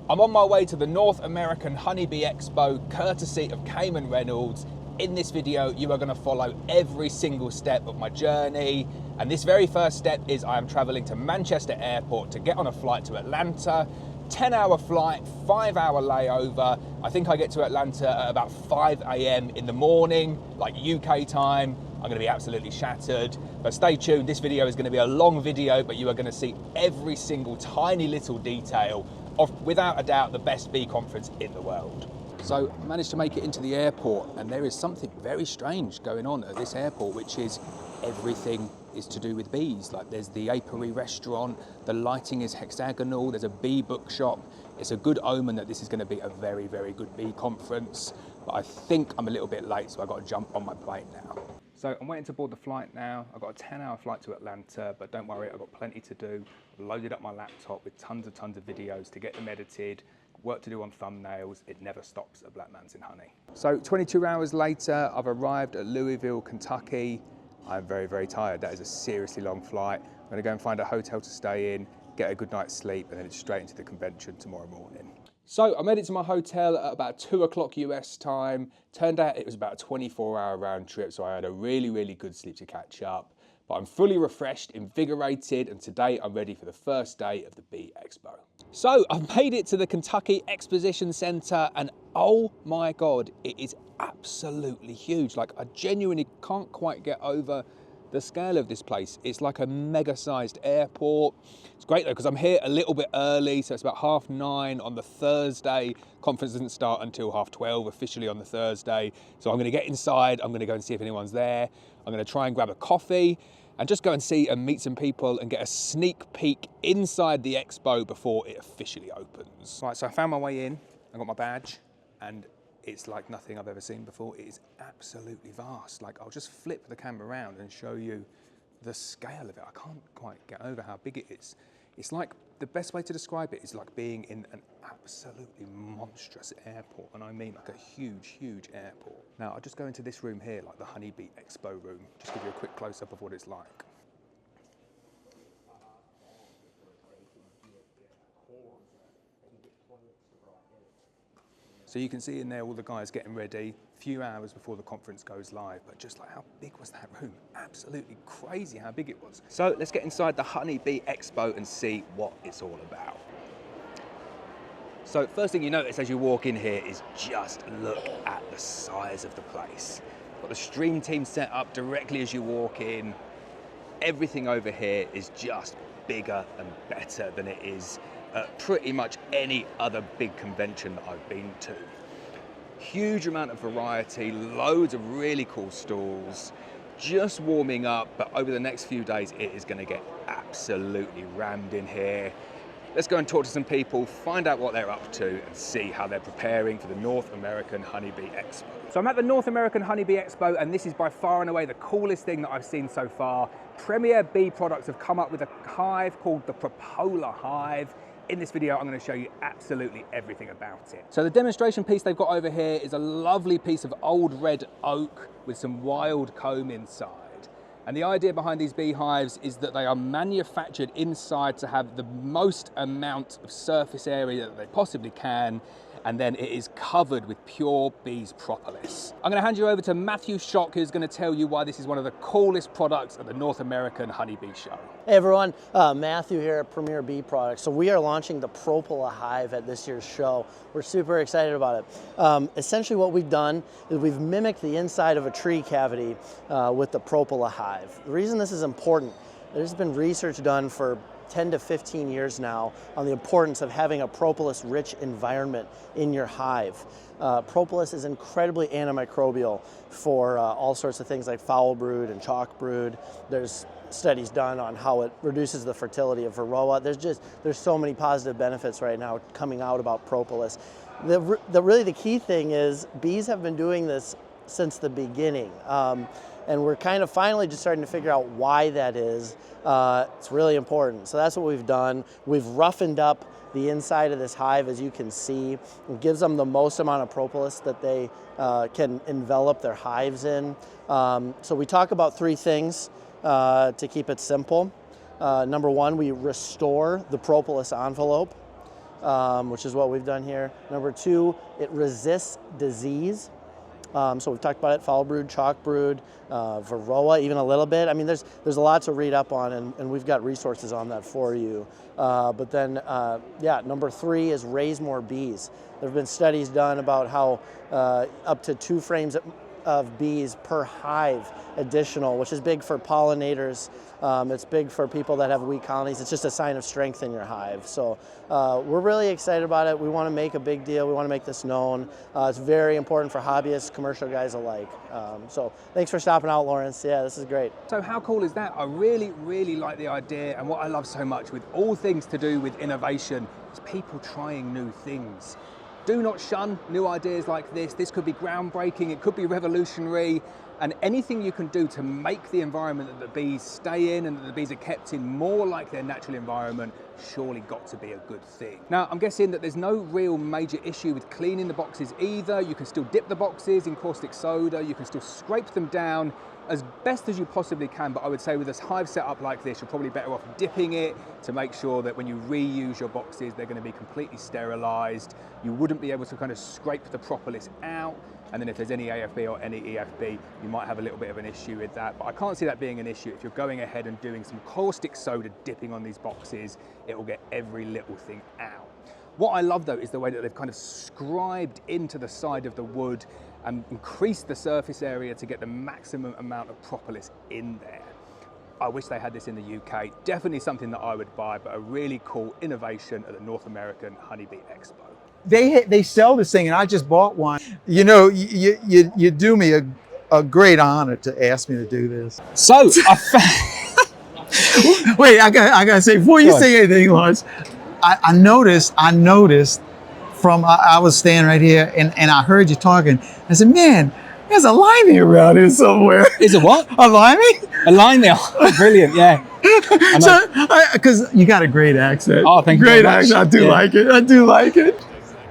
I'm on my way to the North American Honeybee Expo, courtesy of Cayman Reynolds. In this video, you are going to follow every single step of my journey. And this very first step is I am traveling to Manchester Airport to get on a flight to Atlanta. 10-hour flight, 5-hour layover. I think I get to Atlanta at about 5 a.m. in the morning, like UK time. I'm going to be absolutely shattered, but stay tuned. This video is going to be a long video, but you are going to see every single tiny little detail of, without a doubt, the best bee conference in the world. So I managed to make it into the airport, and there is something very strange going on at this airport, which is everything is to do with bees. Like there's the apiary restaurant, the lighting is hexagonal, there's a bee bookshop. It's a good omen that this is going to be a very, very good bee conference. But I think I'm a little bit late, so I've got to jump on my plane now. So I'm waiting to board the flight now. I've got a 10-hour flight to Atlanta, but don't worry, I've got plenty to do. I've loaded up my laptop with tons of videos to get them edited, work to do on thumbnails. It never stops at Black Man's in Honey. So 22 hours later, I've arrived at Louisville, Kentucky. I'm very, very tired. That is a seriously long flight. I'm gonna go and find a hotel to stay in, get a good night's sleep, and then it's straight into the convention tomorrow morning. So I made it to my hotel at about 2 o'clock US time. Turned out it was about a 24-hour round trip, so I had a really, really good sleep to catch up. But I'm fully refreshed, invigorated, and today I'm ready for the first day of the Bee Expo. So I've made it to the Kentucky Exposition Center, and oh my God, it is absolutely huge. Like, I genuinely can't quite get over the scale of this place. It's like a mega-sized airport. It's great though, because I'm here a little bit early, so it's about 9:30 on the Thursday. Conference doesn't start until 12:30 officially on the Thursday. So I'm gonna get inside, I'm gonna go and see if anyone's there. I'm gonna try and grab a coffee and just go and see and meet some people and get a sneak peek inside the expo before it officially opens. Right, so I found my way in, I got my badge, and it's like nothing I've ever seen before. It is absolutely vast. Like, I'll just flip the camera around and show you the scale of it. I can't quite get over how big it is. It's like, the best way to describe it is like being in an absolutely monstrous airport. And I mean like a huge, huge airport. Now, I'll just go into this room here, like the Honeybee Expo room. Just give you a quick close-up of what it's like. So you can see in there all the guys getting ready, a few hours before the conference goes live, but just like, how big was that room? Absolutely crazy how big it was. So let's get inside the Honeybee Expo and see what it's all about. So first thing you notice as you walk in here is just look at the size of the place. Got the stream team set up directly as you walk in. Everything over here is just bigger and better than it is at pretty much any other big convention that I've been to. Huge amount of variety, loads of really cool stalls, just warming up, but over the next few days it is going to get absolutely rammed in here. Let's go and talk to some people, find out what they're up to, and see how they're preparing for the North American Honeybee Expo. So I'm at the North American Honeybee Expo, and this is by far and away the coolest thing that I've seen so far. Premier Bee Products have come up with a hive called the Propol Hive. In this video, I'm going to show you absolutely everything about it. So the demonstration piece they've got over here is a lovely piece of old red oak with some wild comb inside. And the idea behind these beehives is that they are manufactured inside to have the most amount of surface area that they possibly can, and then it is covered with pure bees propolis. I'm going to hand you over to Matthew Schock, who's going to tell you why this is one of the coolest products at the North American Honeybee Show. Hey everyone, Matthew here at Premier Bee Products. So we are launching the Propol Hive at this year's show. We're super excited about it. Essentially what we've done is we've mimicked the inside of a tree cavity with the Propol Hive. The reason this is important, there's been research done for 10 to 15 years now on the importance of having a propolis-rich environment in your hive. Propolis is incredibly antimicrobial for all sorts of things like foul brood and chalk brood. There's studies done on how it reduces the fertility of varroa. There's so many positive benefits right now coming out about propolis. Really the key thing is bees have been doing this since the beginning. And we're kind of finally just starting to figure out why that is. It's really important. So that's what we've done. We've roughened up the inside of this hive, as you can see. It gives them the most amount of propolis that they can envelop their hives in. So we talk about three things to keep it simple. Number one, we restore the propolis envelope. which is what we've done here. Number 2, it resists disease. So we've talked about it, foul brood, chalk brood, varroa, even a little bit. I mean, there's a lot to read up on, and we've got resources on that for you. But then, yeah, number 3 is raise more bees. There have been studies done about how up to 2 frames of bees per hive additional, which is big for pollinators. It's big for people that have weak colonies. It's just a sign of strength in your hive. So we're really excited about it. We want to make a big deal. We want to make this known. It's very important for hobbyists, commercial guys alike. So thanks for stopping out, Lawrence. Yeah, this is great. So how cool is that? I really, really like the idea, and what I love so much with all things to do with innovation is people trying new things. Do not shun new ideas like this. This could be groundbreaking, it could be revolutionary, and anything you can do to make the environment that the bees stay in and that the bees are kept in more like their natural environment, surely got to be a good thing. Now, I'm guessing that there's no real major issue with cleaning the boxes either. You can still dip the boxes in caustic soda, you can still scrape them down as best as you possibly can, but I would say with this hive setup like this, you're probably better off dipping it to make sure that when you reuse your boxes, they're going to be completely sterilized. You wouldn't be able to kind of scrape the propolis out, and then if there's any AFB or any EFB, you might have a little bit of an issue with that, but I can't see that being an issue. If you're going ahead and doing some caustic soda dipping on these boxes, it will get every little thing out. What I love though is the way that they've kind of scribed into the side of the wood and increased the surface area to get the maximum amount of propolis in there. I wish they had this in the UK. Definitely something that I would buy, but a really cool innovation at the North American Honeybee Expo. They sell this thing, and I just bought one. You know, you do me a great honor to ask me to do this. So, wait, I gotta say, before you say anything, Lawrence, I noticed from, I was standing right here and I heard you talking. I said, man, there's a limey around here somewhere. Is it what? A limey? A limey, brilliant, yeah. Because you got a great accent. Oh, thank you. Great accent, I do like it, I do like it.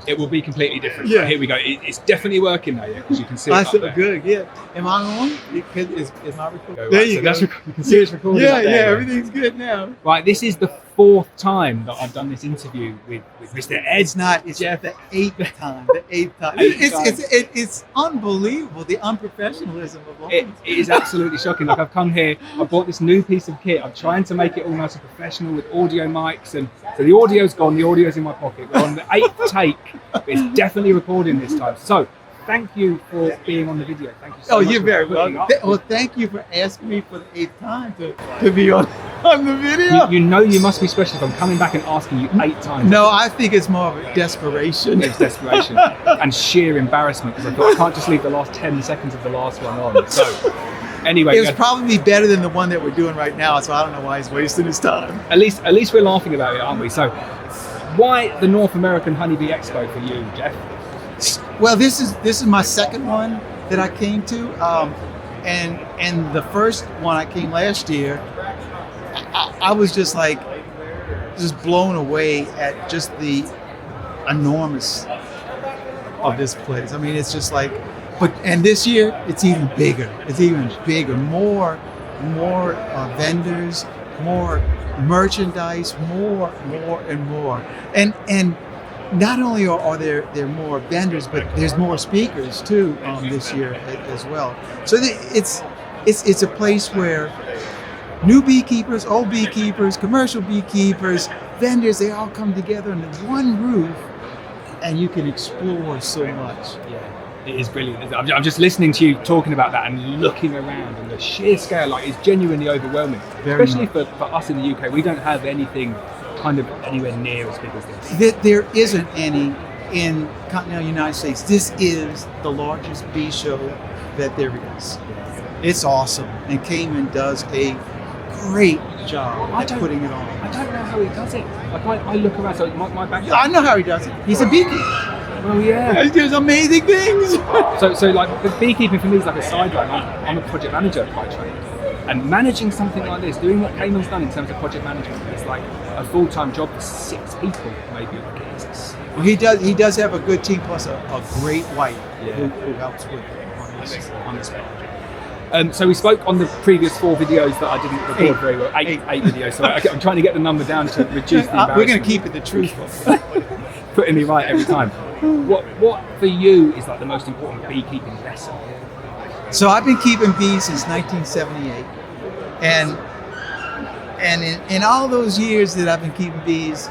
It will be completely different. Yeah. But here we go. It's definitely working now, yeah, because you can see it up there. Good, yeah. Am I on? Is my recording? Right, There you go. That's you can see it's recording. Yeah, up there, yeah, everything's good now. Right, this is the 4th time that I've done this interview with Mr. Ed. It's not. It's Jeff. the 8th time. The 8th time. It's unbelievable, the unprofessionalism of all It is absolutely shocking. Like, I've come here, I bought this new piece of kit. I'm trying to make it all nice and professional with audio mics, and so the audio's gone. The audio's in my pocket. We're on the 8th take, but it's definitely recording this time. So thank you for being on the video. Thank you so much. You're very welcome. Well, thank you for asking me for the 8th time to be on the video. You know you must be special if I'm coming back and asking you 8 times. No, I think it's more of a desperation. It's desperation and sheer embarrassment, because I thought I can't just leave the last 10 seconds of the last one on. So anyway, it was probably better than the one that we're doing right now, so I don't know why he's wasting his time. At least we're laughing about it, aren't we? So why the North American Honeybee Expo for you, Jeff? Well, this is my second one that I came to, and the first one I came last year. I was just blown away at just the enormous of this place. I mean, it's just like, and this year it's even bigger. It's even bigger. More vendors, more merchandise, more and more, and not only are there more vendors, but there's more speakers too this year as well. So it's a place where new beekeepers, old beekeepers, commercial beekeepers, vendors, they all come together under one roof, and you can explore so much. Yeah, it is brilliant. I'm just listening to you talking about that and looking around, and the sheer scale, like, is genuinely overwhelming. Especially for us in the UK, we don't have anything kind of anywhere near as big as this. There isn't any in continental United States. This is the largest bee show that there is. It's awesome, and Cayman does a great job at putting it on. I don't know how he does it. Like, I look around, so my background. I know how he does it. He's a beekeeper. Well, yeah. He does amazing things. So like, the beekeeping for me is like a sideline. I'm a project manager by trade. And managing something like this, doing what Cayman's done in terms of project management, it's like a full-time job for 6 people, maybe. Well, he does have a good team, plus a great wife who helps with on this project. So we spoke on the previous 4 videos that I didn't record very well. Eight videos. So I'm trying to get the number down to reduce the embarrassment. We're going to keep it the truth. Putting me right every time. What for you is like the most important beekeeping lesson? So I've been keeping bees since 1978, and in all those years that I've been keeping bees,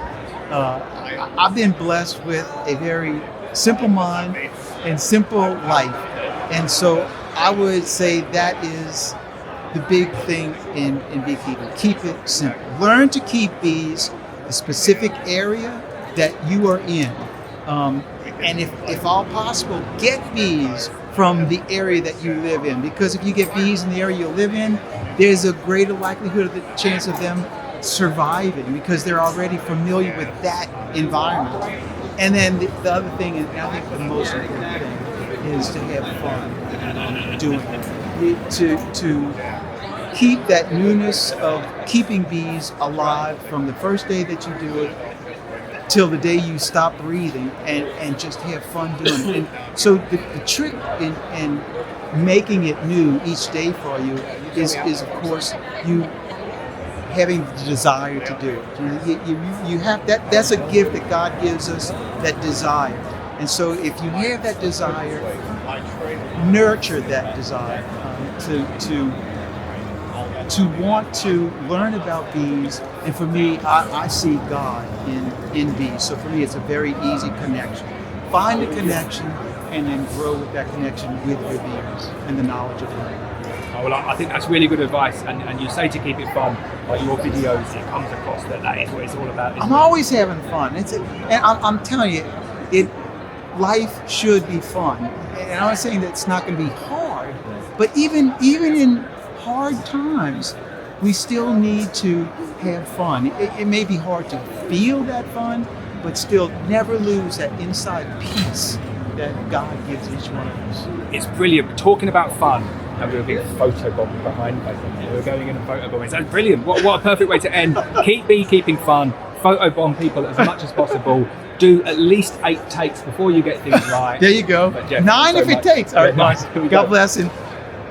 I've been blessed with a very simple mind and simple life, and so I would say that is the big thing in beekeeping. Keep it simple. Learn to keep bees the specific area that you are in, and if all possible, get bees from the area that you live in, because if you get bees in the area you live in, there's a greater likelihood of the chance of them surviving because they're already familiar with that environment. And then the other thing, and I think the most important thing, is to have fun doing it. To keep that newness of keeping bees alive from the first day that you do it till the day you stop breathing, and just have fun doing it. And so the trick in making it new each day for you is of course you having the desire to do it. You have that. That's a gift that God gives us, that desire. And so if you have that desire, nurture that desire to want to learn about bees. And for me, I see God in bees. So for me, it's a very easy connection. Find a connection and then grow with that connection with your bees and the knowledge of them. Oh, well, I think that's really good advice, and you say to keep it fun. Like your videos, it comes across that is what it's all about. I'm always having fun. And I'm telling you, life should be fun. And I'm not saying that it's not going to be hard, but even in hard times, we still need to have fun. It may be hard to feel that fun, but still never lose that inside peace that God gives each one of us. It's brilliant. Talking about fun, and we were being photobombed behind. I think we were going in and photobombing. So brilliant. What a perfect way to end. Keep beekeeping fun. Photobomb people as much as possible. Do at least 8 takes before you get things right. There you go. Jeff, 9 if it takes. All right, nice. God bless. And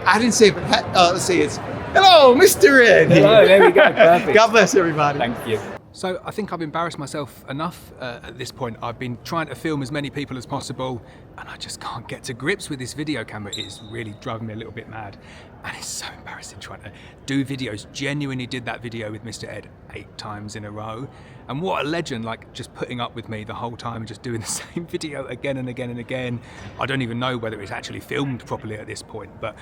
I didn't say it, but let's say it's hello, Mr. Ed. Hello, there we go. Perfect. God bless everybody. Thank you. So I think I've embarrassed myself enough at this point. I've been trying to film as many people as possible, and I just can't get to grips with this video camera. It's really driving me a little bit mad, and it's so embarrassing trying to do videos. Genuinely did that video with Mr. Ed 8 times in a row, and what a legend, like just putting up with me the whole time and just doing the same video again and again and again. I don't even know whether it's actually filmed properly at this point, but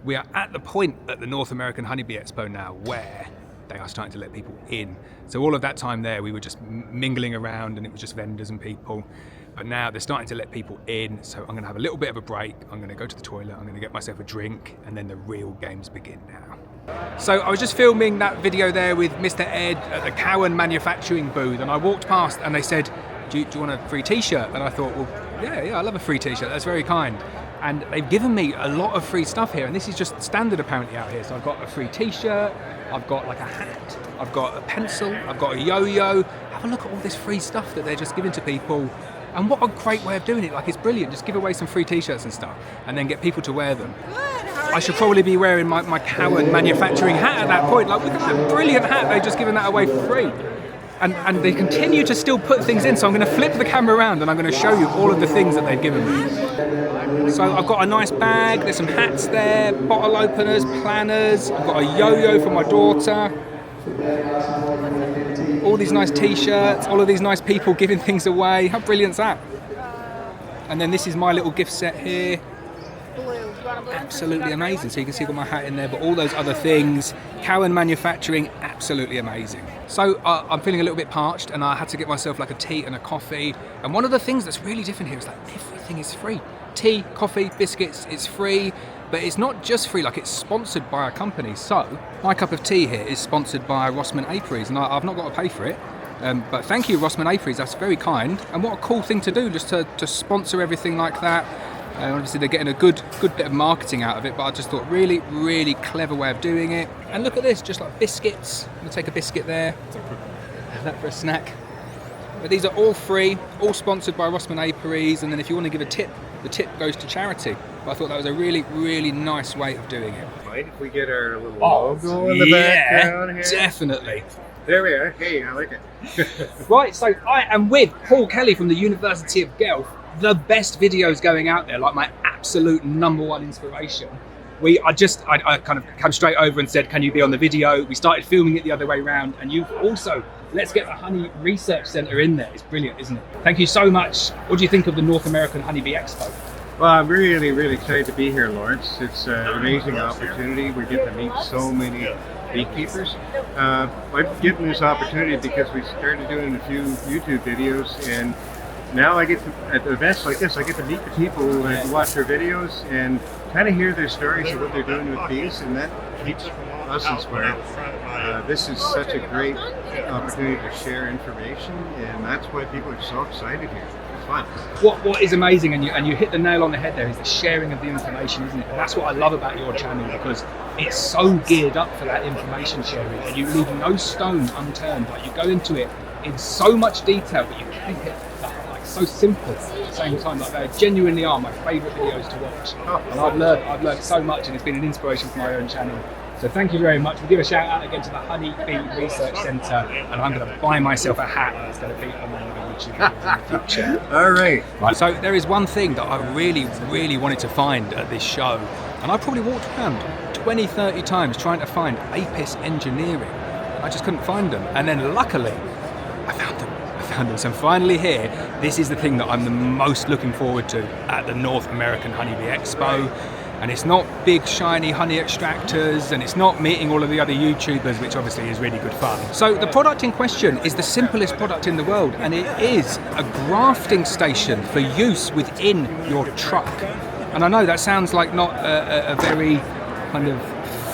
we are at the point at the North American Honeybee Expo now where they are starting to let people in. So all of that time there, we were just mingling around and it was just vendors and people. But now they're starting to let people in. So I'm gonna have a little bit of a break. I'm gonna go to the toilet, I'm gonna get myself a drink, and then the real games begin now. So I was just filming that video there with Mr. Ed at the Cayman manufacturing booth, and I walked past and they said, do you want a free t-shirt? And I thought, well, yeah, I love a free t-shirt, that's very kind. And they've given me a lot of free stuff here, and this is just standard apparently out here. So I've got a free t-shirt, I've got like a hat, I've got a pencil, I've got a yo-yo. Have a look at all this free stuff that they're just giving to people. And what a great way of doing it. Like, it's brilliant. Just give away some free t-shirts and stuff and then get people to wear them. I should probably be wearing my Cayman manufacturing hat at that point. Like, look at that brilliant hat. They've just given that away for free. And they continue to still put things in, so I'm going to flip the camera around and I'm going to show you all of the things that they've given me. So I've got a nice bag, there's some hats there, bottle openers, planners, I've got a yo-yo for my daughter, all these nice t-shirts, all of these nice people giving things away. How brilliant's that? And then this is my little gift set here. Absolutely amazing. So you can see I've got my hat in there, but all those other things, Cayman manufacturing, absolutely amazing. So I'm feeling a little bit parched and I had to get myself like a tea and a coffee. And one of the things that's really different here is like everything is free. Tea, coffee, biscuits, it's free, but it's not just free, like it's sponsored by a company. So my cup of tea here is sponsored by Rossmann Apiaries, and I've not got to pay for it. But thank you, Rossmann Apiaries, that's very kind. And what a cool thing to do, just to sponsor everything like that. Obviously they're getting a good bit of marketing out of it, but I just thought really, really clever way of doing it. And look at this, just like biscuits. I'm gonna take a biscuit there, have that for a snack. But these are all free, all sponsored by Rossmann Apiaries, and then if you want to give a tip the tip goes to charity. But I thought that was a really, really nice way of doing it. Right, if we get our little logo in the background here. Definitely. There we are. Hey, I like it. Right, so I am with Paul Kelly from the University of Guelph. The best videos going out there, like my absolute #1 inspiration. I kind of came straight over and said, can you be on the video? We started filming it the other way around, and you've also, let's get the Honey Research Centre in there. It's brilliant, isn't it? Thank you so much. What do you think of the North American Honeybee Expo? Well, I'm really, really excited to be here, Lawrence. It's an amazing opportunity. We get to meet so many beekeepers. I'm getting this opportunity because we started doing a few YouTube videos, and now I get to, at events like this, I get to meet the people who watch their videos and kind of hear their stories of what they're doing with bees, and that keeps us inspired. This is such a great opportunity to share information, and that's why people are so excited here. It's fun. What is amazing, and you hit the nail on the head there, is the sharing of the information, isn't it? And that's what I love about your channel, because it's so geared up for that information sharing, and you leave no stone unturned. Like, you go into it in so much detail, but you keep it like so simple at the same time. Like, they genuinely are my favourite videos to watch, and I've learned so much, and it's been an inspiration for my own channel. So thank you very much. We'll give a shout out again to the Honey Bee Research Centre, and I'm going to buy myself a hat that's going to be on my YouTube in the future. All right. Right. So there is one thing that I really, really wanted to find at this show, and I probably walked around 20, 30 times trying to find Apis engineering. I just couldn't find them, and then luckily I found them. So finally here, this is the thing that I'm the most looking forward to at the North American Honeybee Expo. And it's not big shiny honey extractors, and it's not meeting all of the other YouTubers, which obviously is really good fun. So the product in question is the simplest product in the world, and it is a grafting station for use within your truck. And I know that sounds like not a very kind of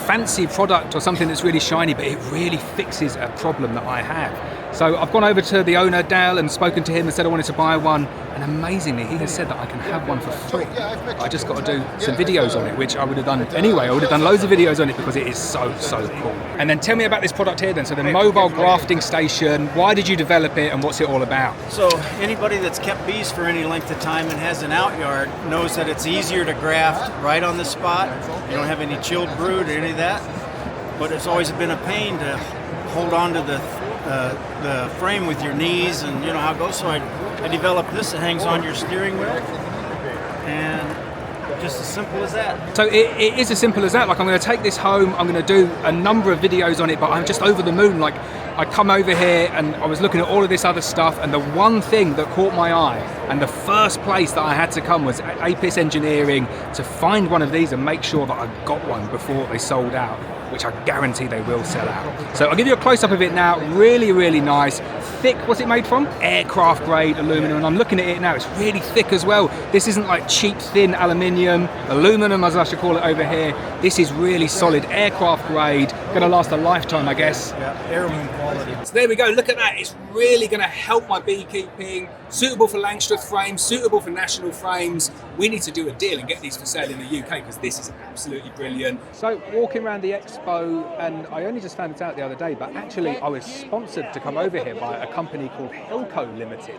fancy product or something that's really shiny, but it really fixes a problem that I have. So I've gone over to the owner, Dale, and spoken to him and said I wanted to buy one, and amazingly he has said that I can have one for free. I just got to do some videos on it, which I would have done anyway. I would have done loads of videos on it because it is so cool. And then tell me about this product here then. So the mobile grafting station, why did you develop it and what's it all about? So anybody that's kept bees for any length of time and has an outyard knows that it's easier to graft right on the spot. You don't have any chilled brood or any of that, but it's always been a pain to hold on to the frame with your knees, and you know how it goes. So I developed this that hangs on your steering wheel, and just as simple as that. So it is as simple as that. Like, I'm going to take this home, I'm going to do a number of videos on it, but I'm just over the moon. Like, I come over here and I was looking at all of this other stuff, and the one thing that caught my eye, and the first place that I had to come, was Apis Engineering to find one of these and make sure that I got one before they sold out, which I guarantee they will sell out. So I'll give you a close-up of it now. Really, really nice. Thick, what's it made from? Aircraft grade aluminum, and I'm looking at it now, it's really thick as well. This isn't like cheap, thin aluminium, aluminum as I should call it over here. This is really solid, aircraft grade, gonna last a lifetime, I guess. Yeah, heirloom quality. So there we go, look at that. It's really gonna help my beekeeping, suitable for Langstroth frames, suitable for national frames. We need to do a deal and get these for sale in the UK, because this is absolutely brilliant. So walking around the Expo, and I only just found it out the other day, but actually I was sponsored to come over here by a company called Hilco Limited.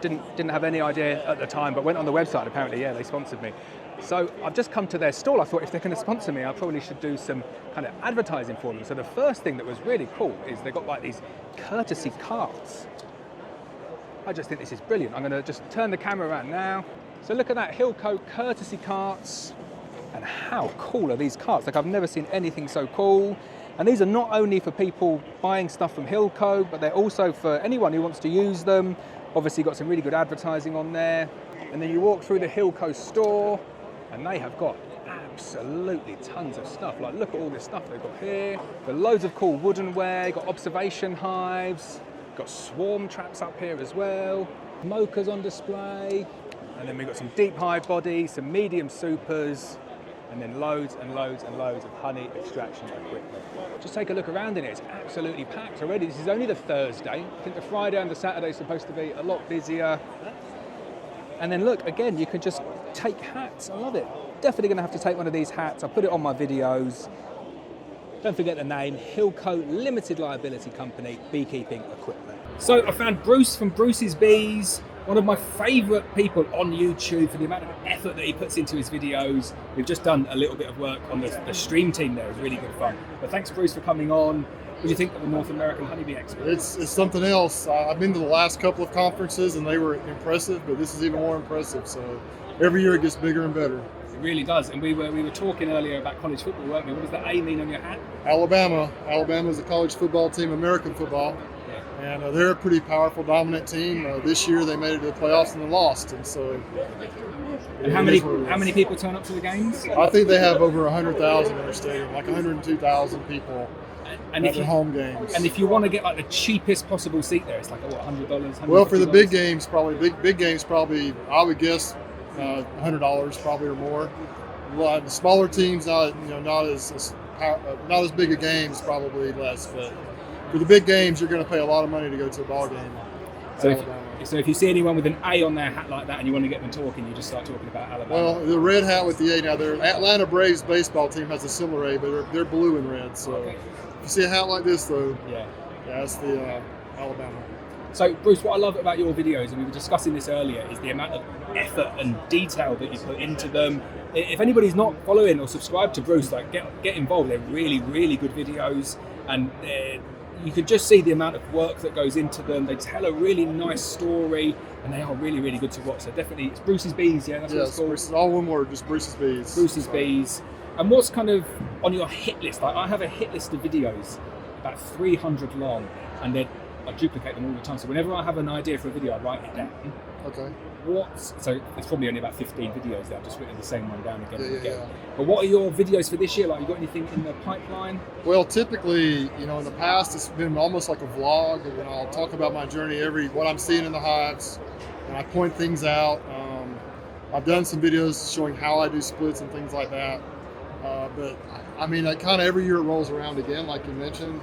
Didn't have any idea at the time, but went on the website, apparently, yeah, they sponsored me. So I've just come to their stall. I thought if they're going to sponsor me, I probably should do some kind of advertising for them. So the first thing that was really cool is they got like these courtesy carts. I just think this is brilliant. I'm going to just turn the camera around now. So look at that, Hilco courtesy carts. And how cool are these carts? Like, I've never seen anything so cool. And these are not only for people buying stuff from Hilco, but they're also for anyone who wants to use them. Obviously got some really good advertising on there. And then you walk through the Hilco store, and they have got absolutely tons of stuff. Like, look at all this stuff they've got here. Got loads of cool woodenware, got observation hives, got swarm traps up here as well, smokers on display, and then we've got some deep hive bodies, some medium supers, and then loads and loads and loads of honey extraction equipment. Just take a look around in it, it's absolutely packed already. This is only the Thursday. I think the Friday and the Saturday is supposed to be a lot busier. And then look, again, you can just take hats. I love it. Definitely going to have to take one of these hats. I'll put it on my videos. Don't forget the name, Hilco Limited Liability Company, beekeeping equipment. So I found Bruce from Bruce's Bees. one of my favourite people on YouTube for the amount of effort that he puts into his videos. We've just done a little bit of work on the stream team there. It was really good fun. But thanks, Bruce, for coming on. What do you think of the North American Honeybee Expo? It's something else. I've been to the last couple of conferences and they were impressive, but this is even more impressive. So every year it gets bigger and better. It really does. And we were talking earlier about college football, weren't we? What does the A mean on your hat? Alabama is a college football team, American football. And they're a pretty powerful, dominant team. This year they made it to the playoffs and they lost. And so, and how many people turn up to the games? I think they have over 100,000 in their stadium, like 102,000 people at their home games. And if you want to get like the cheapest possible seat there, it's like what, $100? Well, for the big games, big games, I would guess $100 probably or more. Well, the smaller teams, not as big a games, probably less, but. For the big games, you're going to pay a lot of money to go to a ball game. So if you see anyone with an A on their hat like that and you want to get them talking, you just start talking about Alabama. Well, the red hat with the A. Now, their Atlanta Braves baseball team has a similar A, but they're blue and red. So if you see a hat like this, though, that's the Alabama. So, Bruce, what I love about your videos, and we were discussing this earlier, is the amount of effort and detail that you put into them. If anybody's not following or subscribed to Bruce, like get involved. They're really, really good videos, and you can just see the amount of work that goes into them. They tell a really nice story, and they are really, really good to watch. So definitely, it's Bruce's Bees, yeah? That's what it's called? Bruce's, all one word, just Bruce's Bees. Bruce's Bees. And what's kind of on your hit list? Like, I have a hit list of videos, about 300 long, and I duplicate them all the time. So whenever I have an idea for a video, I write it down. Okay. So it's probably only about 15 videos there. I've just written the same one down again and again. Yeah. But what are your videos for this year? Like, you got anything in the pipeline? Well, typically, in the past, it's been almost like a vlog. I'll talk about my journey, what I'm seeing in the hives, and I point things out. I've done some videos showing how I do splits and things like that. But I mean, kind of every year it rolls around again, like you mentioned.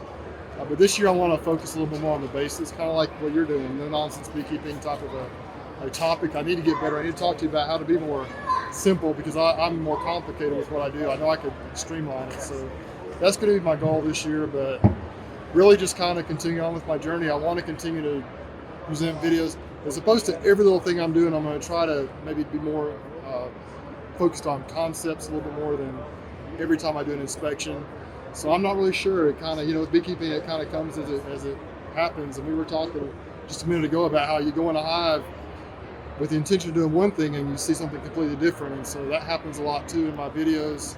But this year I want to focus a little bit more on the basics, kind of like what you're doing, no nonsense beekeeping type of a topic. I need to get better. I need to talk to you about how to be more simple, because I'm more complicated with what I do. I know I could streamline it. So that's going to be my goal this year, but really just kind of continue on with my journey. I want to continue to present videos. As opposed to every little thing I'm doing, I'm going to try to maybe be more focused on concepts a little bit more than every time I do an inspection. So I'm not really sure. It kind of, with beekeeping, it kind of comes as it happens. And we were talking just a minute ago about how you go in a hive with the intention of doing one thing and you see something completely different. And so that happens a lot too in my videos.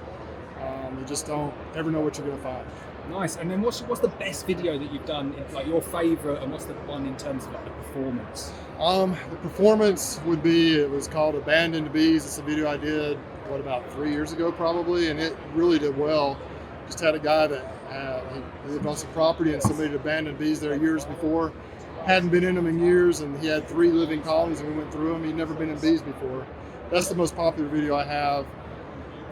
You just don't ever know what you're going to find. Nice. And then what's the best video that you've done, like your favorite, and what's the one in terms of like the performance? The performance would be, it was called Abandoned Bees. It's a video I did, about 3 years ago probably, and it really did well. Just had a guy that he lived on some property and somebody had abandoned bees there years before. Hadn't been in them in years, and he had 3 living colonies, and we went through them. He'd never been in bees before. That's the most popular video I have.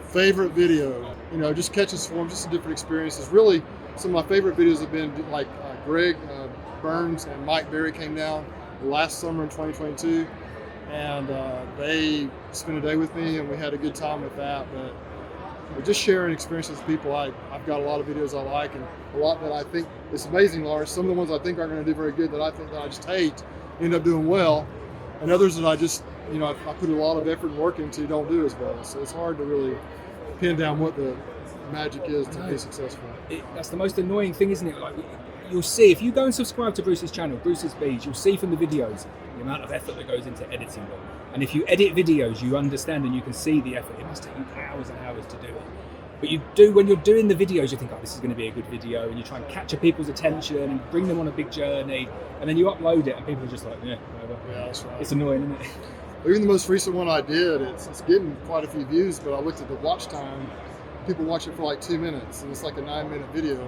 Favorite video, just catching swarms, just some different experiences. Really, some of my favorite videos have been like Greg Burns and Mike Berry came down last summer in 2022, and they spent a day with me, and we had a good time with that. But just sharing experiences with people, I've got a lot of videos I like, and a lot that I think, it's amazing, Lars, some of the ones I think aren't going to do very good that I think that I just hate end up doing well, and others that I just, I put a lot of effort and work into don't do as well. So it's hard to really pin down what the magic is to be successful. That's the most annoying thing, isn't it? Like, you'll see, if you go and subscribe to Bruce's channel, Bruce's Bees, you'll see from the videos the amount of effort that goes into editing them. And if you edit videos, you understand and you can see the effort. It must take you hours and hours to do it. But when you're doing the videos, you think, oh, this is going to be a good video, and you try and capture people's attention and bring them on a big journey, and then you upload it and people are just like, yeah, whatever. Yeah, that's right. It's annoying, isn't it? Even the most recent one I did, it's getting quite a few views, but I looked at the watch time. People watch it for like 2 minutes, and it's like a 9-minute video.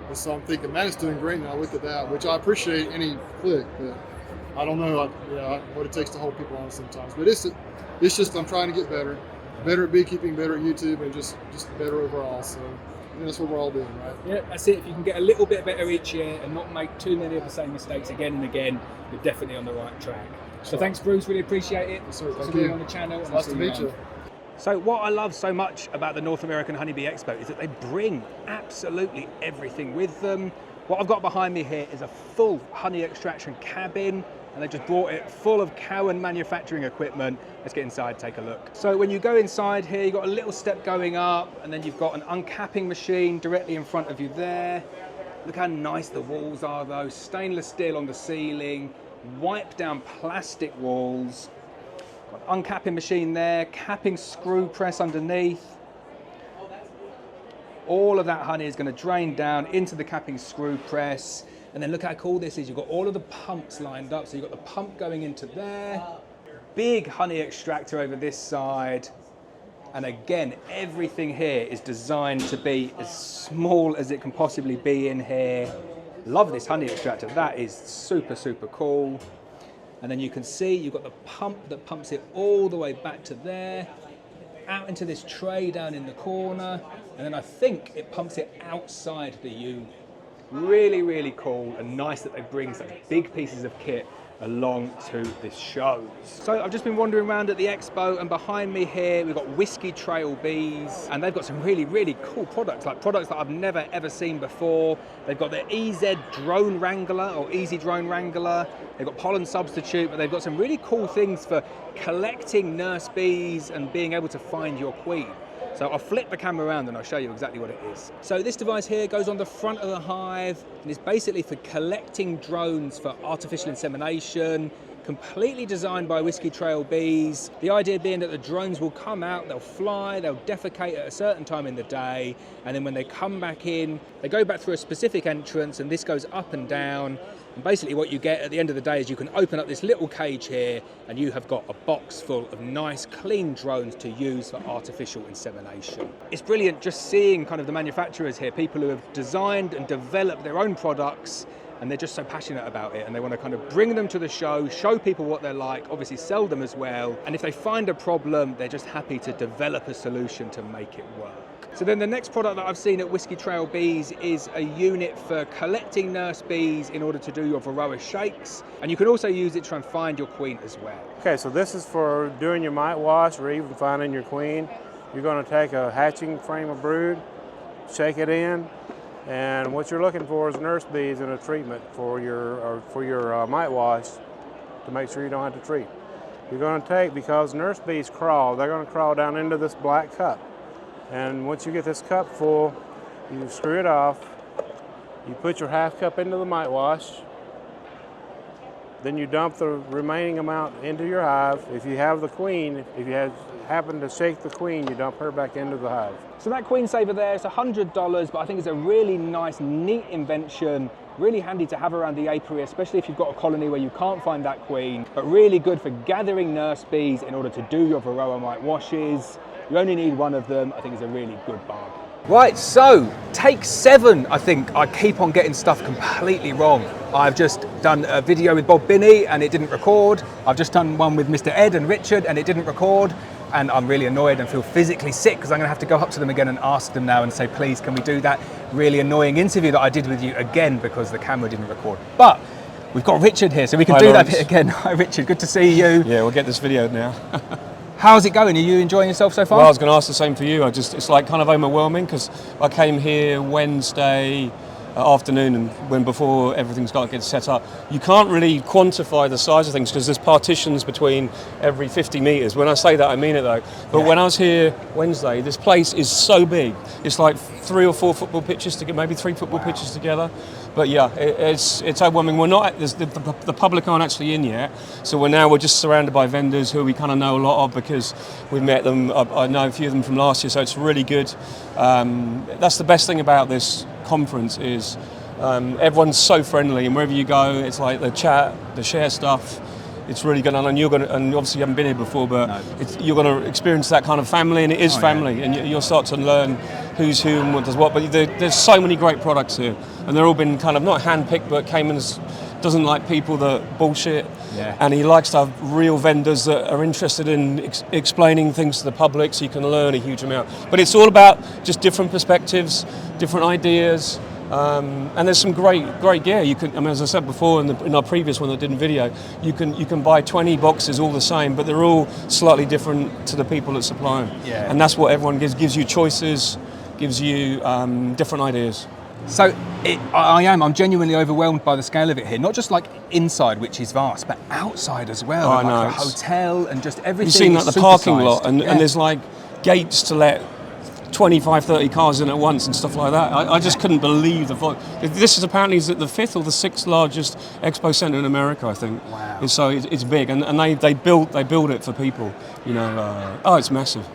And so I'm thinking, man, it's doing great. And I looked at that, which I appreciate any click, but I don't know what it takes to hold people on sometimes. But it's just I'm trying to get better at beekeeping, better at YouTube, and just better overall. So that's what we're all doing, right? Yeah, that's it. If you can get a little bit better each year and not make too many of the same mistakes again and again, you're definitely on the right track. So thanks, Bruce. Really appreciate it. Yes, sir. Thank you. you. On the channel. Nice to meet you. So what I love so much about the North American Honeybee Expo is that they bring absolutely everything with them. What I've got behind me here is a full honey extraction cabin. and they just brought it full of Cayman manufacturing equipment. Let's get inside, take a look. So when you go inside here, you've got a little step going up, and then you've got an uncapping machine directly in front of you there. Look how nice the walls are though, stainless steel on the ceiling, wipe down plastic walls. Got an uncapping machine there, capping screw press underneath. All of that honey is going to drain down into the capping screw press. And then look how cool this is. You've got all of the pumps lined up. So you've got the pump going into there. Big honey extractor over this side. And again, everything here is designed to be as small as it can possibly be in here. Love this honey extractor. That is super, super cool. And then you can see you've got the pump that pumps it all the way back to there, out into this tray down in the corner. And then I think it pumps it outside the unit. Really, really cool, and nice that they bring such big pieces of kit along to this show. So I've just been wandering around at the expo, and behind me here we've got Whiskey Trail Bees, and they've got some really, really cool products, like products that I've never ever seen before. They've got their EZ Drone Wrangler, or Easy Drone Wrangler. They've got pollen substitute, but they've got some really cool things for collecting nurse bees and being able to find your queen. So I'll flip the camera around and I'll show you exactly what it is. So this device here goes on the front of the hive, and it's basically for collecting drones for artificial insemination, completely designed by Whiskey Trail Bees. The idea being that the drones will come out, they'll fly, they'll defecate at a certain time in the day, and then when they come back in, they go back through a specific entrance, and this goes up and down. And basically what you get at the end of the day is you can open up this little cage here, and you have got a box full of nice clean drones to use for artificial insemination. It's brilliant just seeing kind of the manufacturers here, people who have designed and developed their own products, and they're just so passionate about it, and they want to kind of bring them to the show people what they're like, obviously sell them as well, and if they find a problem, they're just happy to develop a solution to make it work. So then the next product that I've seen at Whiskey Trail Bees is a unit for collecting nurse bees in order to do your Varroa shakes, and you can also use it to try and find your queen as well. Okay, so this is for doing your mite wash or even finding your queen. You're going to take a hatching frame of brood, shake it in, and what you're looking for is nurse bees in a treatment for your mite wash to make sure you don't have to treat. You're going to take, because nurse bees crawl, they're going to crawl down into this black cup. And once you get this cup full, you screw it off, you put your half cup into the mite wash, then you dump the remaining amount into your hive. If you have the queen, if you happen to shake the queen, you dump her back into the hive. So that queen saver there is $100, but I think it's a really nice, neat invention, really handy to have around the apiary, especially if you've got a colony where you can't find that queen, but really good for gathering nurse bees in order to do your Varroa mite washes. You only need one of them. I think it's a really good bargain. Right, so take 7, I think. I keep on getting stuff completely wrong. I've just done a video with Bob Binney and it didn't record. I've just done one with Mr. Ed and Richard and it didn't record. And I'm really annoyed and feel physically sick because I'm going to have to go up to them again and ask them now and say, please, can we do that really annoying interview that I did with you again because the camera didn't record. But we've got Richard here, so we can do that bit again. Hi, Richard. Good to see you. Yeah, we'll get this video now. How's it going? Are you enjoying yourself so far? Well, I was going to ask the same for you. It's like kind of overwhelming because I came here Wednesday afternoon and when before everything's got to get set up. You can't really quantify the size of things because there's partitions between every 50 meters. When I say that, I mean it though. But when I was here Wednesday, this place is so big. It's like 3 or 4 football pitches together, maybe 3 football pitches together. But yeah, it's overwhelming. We're not, the public aren't actually in yet. So we're just surrounded by vendors who we kind of know a lot of because we've met them. I know a few of them from last year, so it's really good. That's the best thing about this conference is everyone's so friendly, and wherever you go, it's like the chat, the share stuff. It's really good, and and obviously you haven't been here before, but you're going to experience that kind of family, and it is family, and you'll start to learn who's who and what does what. But there's so many great products here, and they're all been kind of not hand-picked, but Cayman's doesn't like people that bullshit, and he likes to have real vendors that are interested in explaining things to the public, so you can learn a huge amount. But it's all about just different perspectives, different ideas. And there's some great gear. You can, as I said before in our previous one that did a video, you can buy 20 boxes all the same, but they're all slightly different to the people that supply them. And that's what everyone gives you choices, gives you different ideas. So I'm genuinely overwhelmed by the scale of it here. Not just like inside, which is vast, but outside as well. Oh, like I know. a hotel and just everything. You've seen is like the parking supersized. lot, and there's like gates to let 25, 30 cars in at once and stuff like that. I just couldn't believe the volume. This is apparently the 5th or the 6th largest expo centre in America, I think. Wow. And so it's big, and they build it for people. You know, it's massive.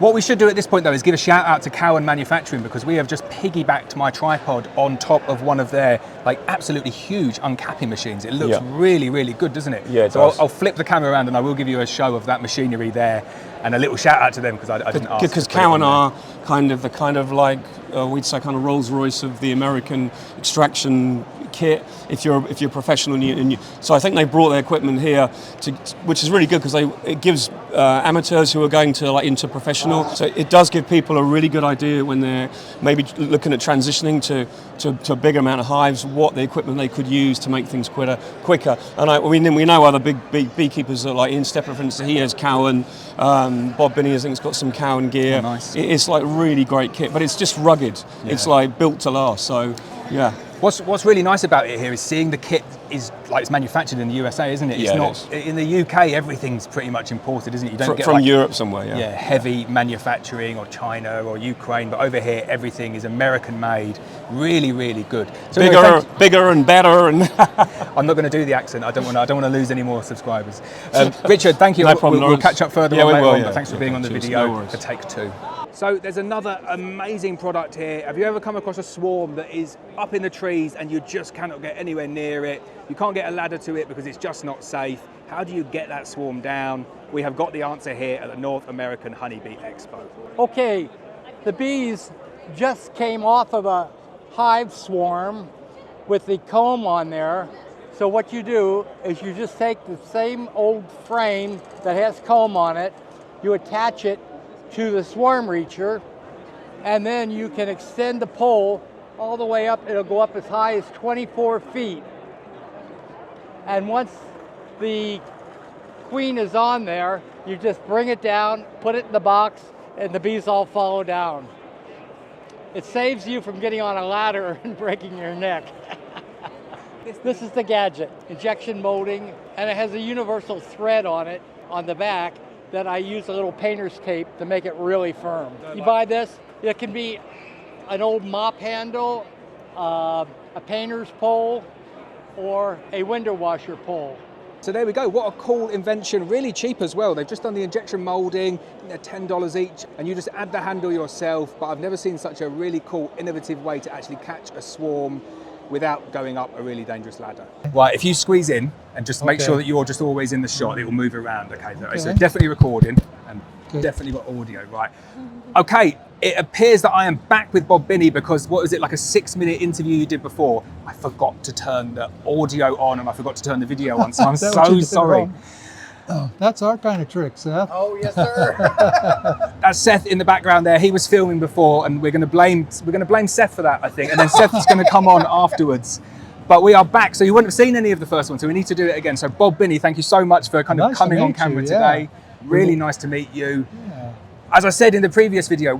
What we should do at this point though is give a shout out to Cayman Manufacturing, because we have just piggybacked my tripod on top of one of their like absolutely huge uncapping machines. It looks really, really good, doesn't it? Yeah, it so does. I'll flip the camera around and I will give you a show of that machinery there, and a little shout out to them because I didn't ask. Because Cayman are kind of like we'd say kind of Rolls Royce of the American extraction kit. If you're professional, so I think they brought their equipment here which is really good because it gives amateurs who are going to like into professional. So it does give people a really good idea when they're maybe looking at transitioning to a bigger amount of hives, what the equipment they could use to make things quicker. And we know other big beekeepers are like Ian Stepper, for instance. He has Cowan. Bob Binney, I think, has got some Cowan gear. Oh, nice. It's like really great kit, but it's just rugged. Yeah. It's like built to last. So yeah. What's really nice about it here is seeing the kit is like it's manufactured in the USA, isn't it? It's yeah, not in the UK. Everything's pretty much imported, isn't it? You don't get from like, Europe somewhere. Yeah. Heavy manufacturing or China or Ukraine, but over here everything is American made. Really, really good. So bigger and better. And I'm not going to do the accent. I don't want to lose any more subscribers. Richard, thank you. No problem, we'll catch up further on later on. But thanks for being on the video for take 2. So there's another amazing product here. Have you ever come across a swarm that is up in the trees and you just cannot get anywhere near it? You can't get a ladder to it because it's just not safe. How do you get that swarm down? We have got the answer here at the North American Honeybee Expo. Okay, the bees just came off of a hive swarm with the comb on there. So what you do is you just take the same old frame that has comb on it, you attach it to the swarm reacher, and then you can extend the pole all the way up. It'll go up as high as 24 feet. And once the queen is on there, you just bring it down, put it in the box, and the bees all follow down. It saves you from getting on a ladder and breaking your neck. This is the gadget, injection molding, and it has a universal thread on it on the back that I use a little painter's tape to make it really firm. You buy this, it can be an old mop handle, a painter's pole, or a window washer pole. So there we go, what a cool invention, really cheap as well. They've just done the injection molding, they're $10 each, and you just add the handle yourself, but I've never seen such a really cool, innovative way to actually catch a swarm without going up a really dangerous ladder. Right, if you squeeze in and just make sure that you're just always in the shot, it will move around, okay? So definitely recording and definitely got audio, right. Okay, it appears that I am back with Bob Binney because what was it, like a 6-minute interview you did before? I forgot to turn the audio on and I forgot to turn the video on, so I'm so sorry. Oh, that's our kind of trick, Seth. Oh, yes, sir. That's Seth in the background there. He was filming before, and we're going to blame Seth for that, I think. And then Seth is going to come on afterwards. But we are back, so you wouldn't have seen any of the first one, so we need to do it again. So Bob Binney, thank you so much for kind of coming on camera today. Really nice to meet you. Yeah. As I said in the previous video,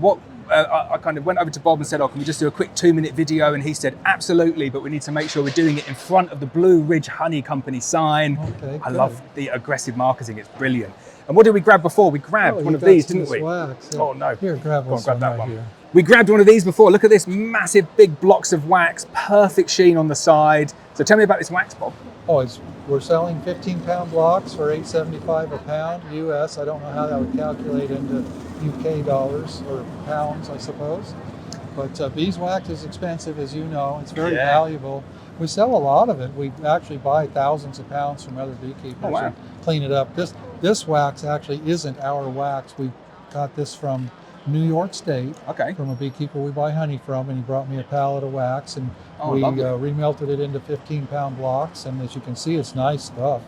I kind of went over to Bob and said, can we just do a quick 2-minute video? And he said, absolutely, but we need to make sure we're doing it in front of the Blue Ridge Honey Company sign. Okay, I love the aggressive marketing, it's brilliant. And what did we grab before? We grabbed one of these, didn't we? Wax, yeah. Oh no. Here, grab one. Grab that one. Here. We grabbed one of these before. Look at this massive big blocks of wax, perfect sheen on the side. So tell me about this wax, Bob. We're selling 15-pound blocks for $8.75 a pound US. I don't know how that would calculate into UK dollars or pounds, I suppose. But beeswax is expensive, as you know. It's very valuable. We sell a lot of it. We actually buy thousands of pounds from other beekeepers and clean it up. This wax actually isn't our wax. We got this from New York State, from a beekeeper we buy honey from, and he brought me a pallet of wax, and we remelted it into 15-pound blocks, and as you can see, it's nice stuff.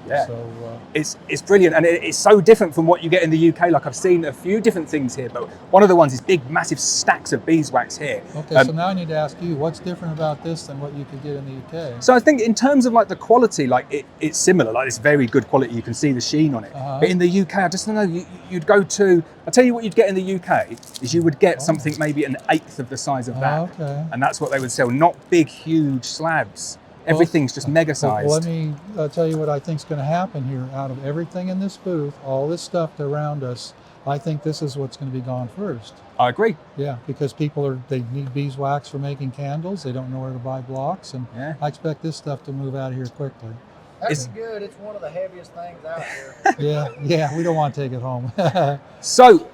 Yeah. So It's brilliant, and it's so different from what you get in the UK. Like, I've seen a few different things here, but one of the ones is big, massive stacks of beeswax here. okay, so now I need to ask you, what's different about this than what you could get in the UK? So I think in terms of like the quality, like it's similar. Like, it's very good quality. You can see the sheen on it. But in the UK, I just don't know. You'd go to. I'll tell you what you'd get in the UK is you would get something maybe an eighth of the size of that, and that's what they would sell. Not big, huge slabs. Everything's just mega sized. Well, let me tell you what I think is going to happen here. Out of everything in this booth, all this stuff around us, I think this is what's going to be gone first. I agree. Yeah, because they need beeswax for making candles. They don't know where to buy blocks, and I expect this stuff to move out of here quickly. That's good. It's one of the heaviest things out here. yeah, we don't want to take it home. So,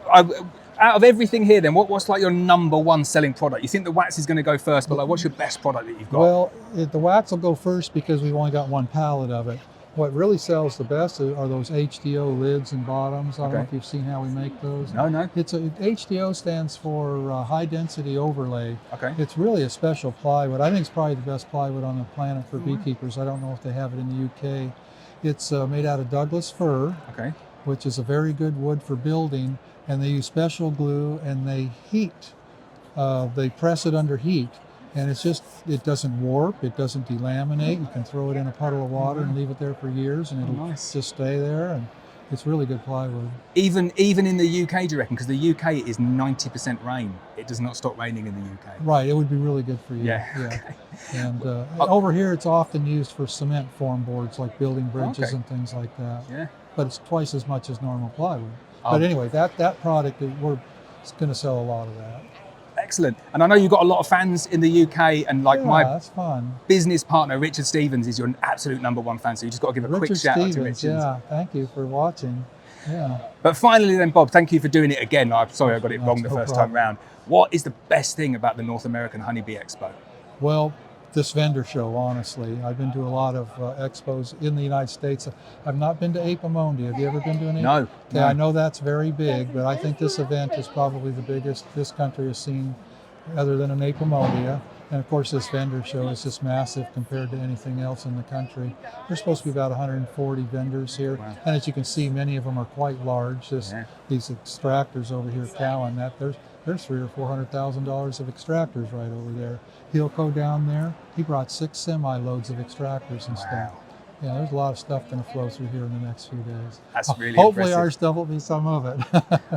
out of everything here, then, what's like your number one selling product? You think the wax is going to go first, but like, what's your best product that you've got? Well, the wax will go first because we've only got one pallet of it. What really sells the best are those HDO lids and bottoms. I don't know if you've seen how we make those. No. HDO stands for high density overlay. Okay. It's really a special plywood. I think it's probably the best plywood on the planet for beekeepers. I don't know if they have it in the UK. It's made out of Douglas fir, which is a very good wood for building. And they use special glue, and they heat. They press it under heat, and it doesn't warp, it doesn't delaminate. You can throw it in a puddle of water and leave it there for years, and it'll just stay there. And it's really good plywood. Even in the UK, do you reckon? Because the UK is 90% rain. It does not stop raining in the UK. Right, it would be really good for you. Yeah. And over here, it's often used for cement form boards, like building bridges and things like that. Yeah. But it's twice as much as normal plywood. But anyway, that product, we're going to sell a lot of that. Excellent. And I know you've got a lot of fans in the UK, and like that's fun. Business partner, Richard Stevens, is your absolute number one fan. So you just got to give a quick shout out to Richard. Yeah, thank you for watching. Yeah. But finally then, Bob, thank you for doing it again. I'm sorry I got it wrong the first time round. What is the best thing about the North American Honeybee Expo? Well, this vendor show, honestly. I've been to a lot of expos in the United States. I've not been to Apemondia. Have you ever been to an No. Okay, I know that's very big, but I think this event is probably the biggest this country has seen other than an Apemondia. And of course, this vendor show is just massive compared to anything else in the country. There's supposed to be about 140 vendors here. Wow. And as you can see, many of them are quite large. These extractors over here, Callan, there's $300,000 or $400,000 of extractors right over there. Hilco down there, he brought 6 semi-loads of extractors and stuff. Yeah, there's a lot of stuff going to flow through here in the next few days. That's really Hopefully impressive. our stuff will be some of it.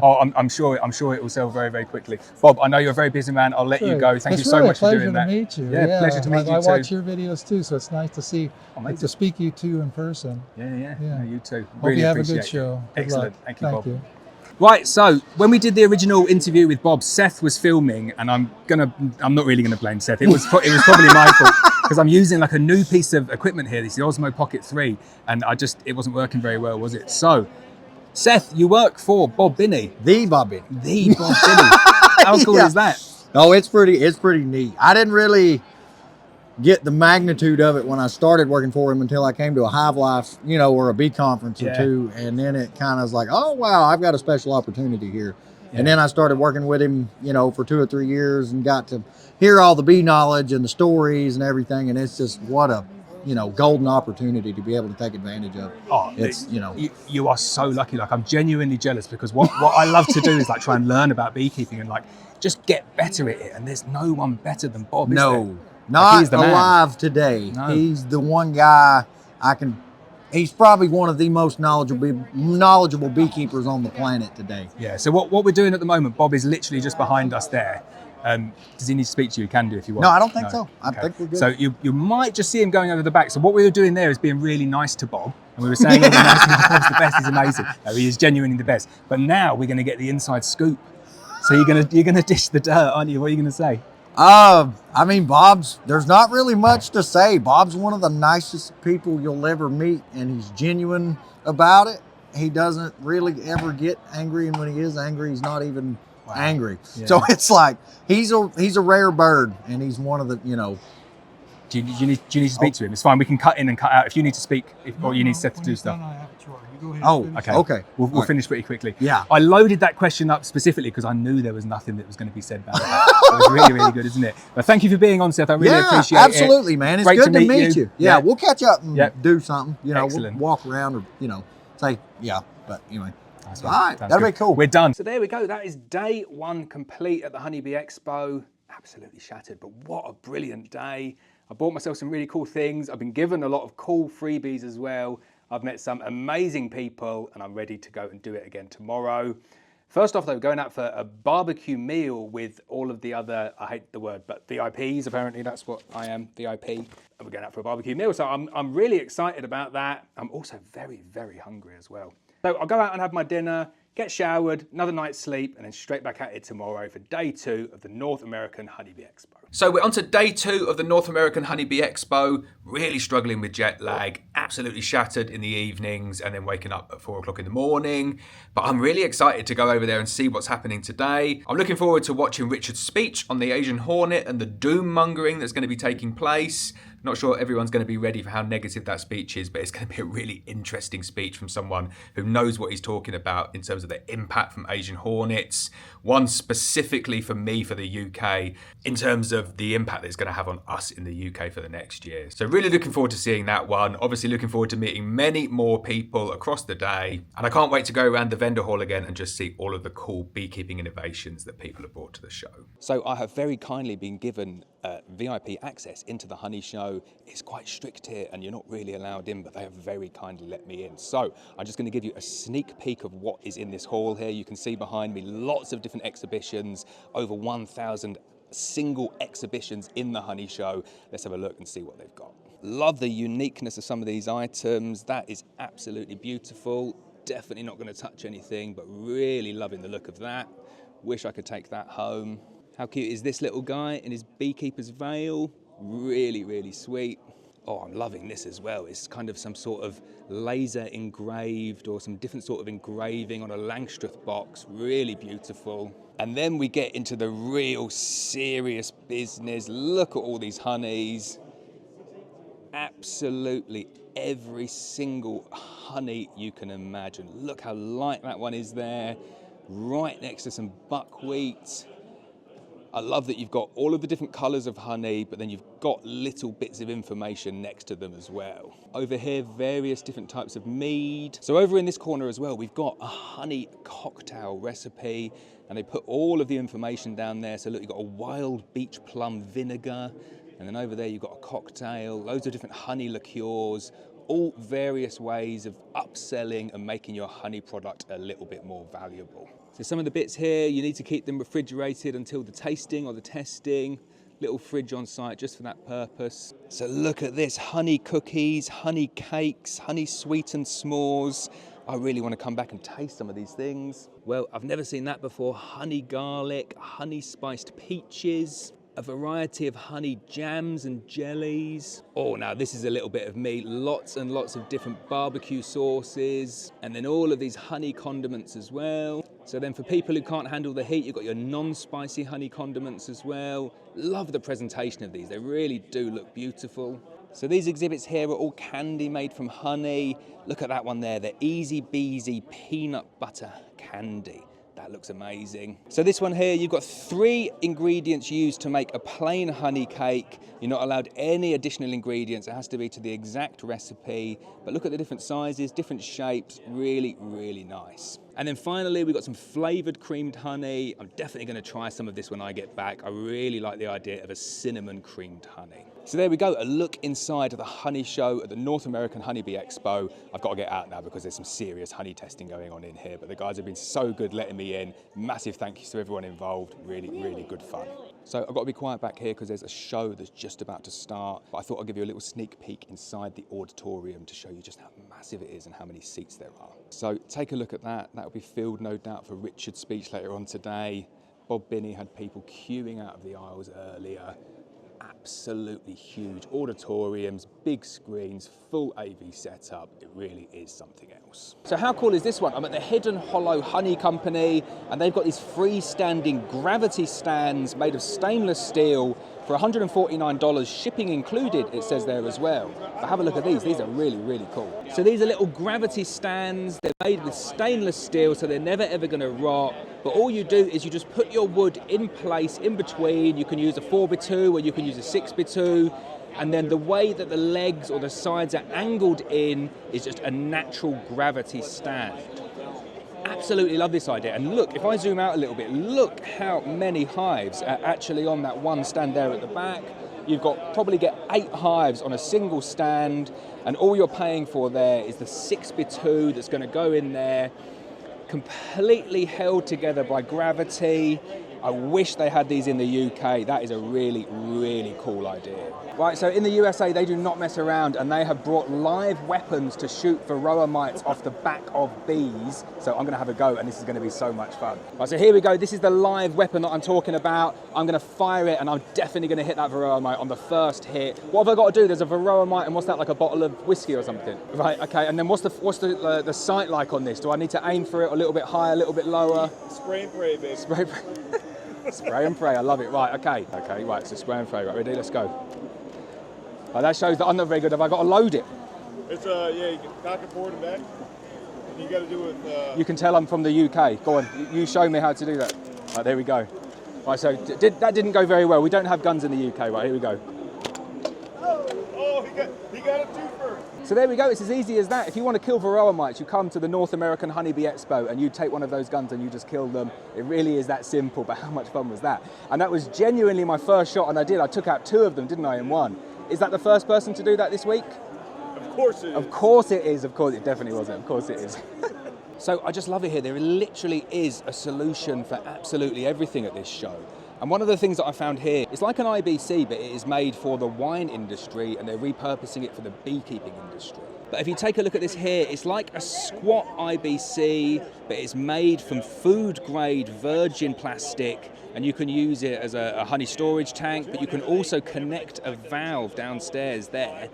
I'm sure it will sell very, very quickly. Bob, I know you're a very busy man. I'll let you go. Thank you so much for doing that. It's really a pleasure to meet you. Yeah, pleasure to meet you I too. watch your videos too, so it's nice to see, to speak you two in person. Yeah. No, you too. Hope Really you have a appreciate good show. Good Excellent. luck. Thank you, Bob. You. Right, so when we did the original interview with Bob, Seth was filming, and I'm not really gonna blame Seth. It was probably my fault because I'm using like a new piece of equipment here. This is the Osmo Pocket 3, and it wasn't working very well, was it? So, Seth, you work for Bob Binney. The Bob Binney. The Bob Binney. How cool is that? Oh, it's pretty neat. I didn't really get the magnitude of it when I started working for him until I came to a Hive Life, or a bee conference or two. And then it kind of was like, oh, wow, I've got a special opportunity here. Yeah. And then I started working with him, for 2 or 3 years and got to hear all the bee knowledge and the stories and everything. And it's just what a, golden opportunity to be able to take advantage of. Oh, it's, you are so lucky. Like, I'm genuinely jealous because what I love to do is like try and learn about beekeeping and like just get better at it. And there's no one better than Bob, is there? Not alive today. No. He's the one guy he's probably one of the most knowledgeable beekeepers on the planet today. Yeah, so what we're doing at the moment, Bob is literally just behind us there. Does he need to speak to you? He can do if you want. No, I don't think so. I think we're good. So you might just see him going over the back. So what we were doing there is being really nice to Bob. And we were saying all the nice things. Bob's the best, he's amazing. No, he is genuinely the best. But now we're going to get the inside scoop. So you're gonna dish the dirt, aren't you? What are you going to say? There's not really much to say. Bob's one of the nicest people you'll ever meet, and he's genuine about it. He doesn't really ever get angry, and when he is angry, he's not even angry. Yeah. So it's like, he's a rare bird, and he's one of the, Do you need to speak to him? It's fine. We can cut in and cut out if you need to speak, or you need Seth to do stuff. Oh, okay. We'll finish pretty quickly. Yeah. I loaded that question up specifically because I knew there was nothing that was going to be said about it. It was really, really good, isn't it? But thank you for being on, Seth. I really appreciate it. Absolutely, man. It's Great good to meet you. Yeah, we'll catch up and do something. You know, Excellent. we'll walk around or, you know, say, but anyway. Nice All right, Sounds that'll good. be cool. We're done. So there we go. That is day one complete at the Honeybee Expo. Absolutely shattered, but what a brilliant day. I bought myself some really cool things. I've been given a lot of cool freebies as well. I've met some amazing people and I'm ready to go and do it again tomorrow. First off though, going out for a barbecue meal with all of the other, I hate the word, but VIPs, apparently that's what I am, VIP. And we're going out for a barbecue meal, so I'm really excited about that. I'm also very, very hungry as well. So I'll go out and have my dinner, get showered, another night's sleep, and then straight back at it tomorrow for day 2 of the North American Honeybee Expo. So we're on to day 2 of the North American Honeybee Expo, really struggling with jet lag, absolutely shattered in the evenings and then waking up at 4 o'clock in the morning. But I'm really excited to go over there and see what's happening today. I'm looking forward to watching Richard's speech on the Asian hornet and the doom mongering that's going to be taking place. Not sure everyone's going to be ready for how negative that speech is, but it's going to be a really interesting speech from someone who knows what he's talking about in terms of the impact from Asian hornets. One specifically for me for the UK in terms of the impact that it's going to have on us in the UK for the next year. So really looking forward to seeing that one. Obviously looking forward to meeting many more people across the day. And I can't wait to go around the vendor hall again and just see all of the cool beekeeping innovations that people have brought to the show. So I have very kindly been given VIP access into the honey show. It's quite strict here and you're not really allowed in, but they have very kindly let me in. So I'm just going to give you a sneak peek of what is in this hall here. You can see behind me lots of different exhibitions, over 1,000 single exhibitions in the honey show. Let's have a look and see what they've got. Love the uniqueness of some of these items. That is absolutely beautiful. Definitely not going to touch anything, but really loving the look of that. Wish I could take that home. How cute is this little guy in his beekeeper's veil? Really, really sweet. Oh, I'm loving this as well. It's kind of some sort of laser engraved or some different sort of engraving on a Langstroth box. Really beautiful. And then we get into the real serious business. Look at all these honeys. Absolutely every single honey you can imagine. Look how light that one is there. Right next to some buckwheat. I love that you've got all of the different colours of honey, but then you've got little bits of information next to them as well. Over here, various different types of mead. So over in this corner as well, we've got a honey cocktail recipe, and they put all of the information down there. So look, you've got a wild beach plum vinegar, and then over there you've got a cocktail, loads of different honey liqueurs, all various ways of upselling and making your honey product a little bit more valuable. So some of the bits here, you need to keep them refrigerated until the tasting or the testing. Little fridge on site just for that purpose. So look at this, honey cookies, honey cakes, honey sweetened s'mores. I really want to come back and taste some of these things. Well, I've never seen that before. Honey garlic, honey spiced peaches, a variety of honey jams and jellies. Oh, now this is a little bit of me. Lots and lots of different barbecue sauces, and then all of these honey condiments as well. So then for people who can't handle the heat, you've got your non-spicy honey condiments as well. Love the presentation of these. They really do look beautiful. So these exhibits here are all candy made from honey. Look at that one there, the Easy Beasy peanut butter candy. That looks amazing. So this one here, you've got 3 ingredients used to make a plain honey cake. You're not allowed any additional ingredients. It has to be to the exact recipe. But look at the different sizes, different shapes. Really, really nice. And then finally, we've got some flavored creamed honey. I'm definitely going to try some of this when I get back. I really like the idea of a cinnamon creamed honey. So there we go, a look inside the honey show at the North American Honeybee Expo. I've got to get out now because there's some serious honey testing going on in here, but the guys have been so good letting me in. Massive thank you to everyone involved. Really, really good fun. So I've got to be quiet back here because there's a show that's just about to start. But I thought I'd give you a little sneak peek inside the auditorium to show you just how massive it is and how many seats there are. So take a look at that. That'll be filled, no doubt, for Richard's speech later on today. Bob Binney had people queuing out of the aisles earlier. absolutely huge auditoriums, big screens, full AV setup. It really is something else. So how cool is this one? I'm at the Hidden Hollow Honey Company, and they've got these freestanding gravity stands made of stainless steel for $149, shipping included, it says there as well. But have a look at these are really, really cool. So these are little gravity stands. They're made with stainless steel, so they're never ever gonna rot. But all you do is you just put your wood in place in between. You can use a 4x2 or you can use a 6x2. And then the way that the legs or the sides are angled in is just a natural gravity stand. Absolutely love this idea. And look, if I zoom out a little bit, look how many hives are actually on that one stand there at the back. You've got probably get 8 hives on a single stand, and all you're paying for there is the 6x2 that's going to go in there, completely held together by gravity. I wish they had these in the UK. That is a really, really cool idea. Right, so in the USA, they do not mess around, and they have brought live weapons to shoot varroa mites off the back of bees. So I'm gonna have a go, and this is gonna be so much fun. Right, so here we go. This is the live weapon that I'm talking about. I'm gonna fire it, and I'm definitely gonna hit that varroa mite on the first hit. What have I got to do? There's a varroa mite, and what's that, like a bottle of whiskey or something? Right, okay, and then what's the sight like on this? Do I need to aim for it a little bit higher, a little bit lower? Spray and pray, baby. Spray and pray. Spray and pray, I love it. Right, okay, right, so spray and pray. Right, ready, let's go. Right, that shows that I'm not very good. Have I got to load it? It's yeah, you can cock it forward and back. You got to do it with... You can tell I'm from the UK. Go on, you show me how to do that. Right, there we go. Right, so that didn't go very well. We don't have guns in the UK. Right, here we go. Oh, he got a twofer. So there we go, it's as easy as that. If you want to kill varroa mites, you come to the North American Honeybee Expo and you take one of those guns and you just kill them. It really is that simple, but how much fun was that? And that was genuinely my first shot, and I took out 2 of them, didn't I, in one? Is that the first person to do that this week? Of course it is. Of course it is, of course it definitely wasn't, of course it is. So I just love it here. There literally is a solution for absolutely everything at this show. And one of the things that I found here, it's like an IBC, but it is made for the wine industry, and they're repurposing it for the beekeeping industry. But if you take a look at this here, it's like a squat IBC, but it's made from food-grade virgin plastic, and you can use it as a honey storage tank, but you can also connect a valve downstairs there,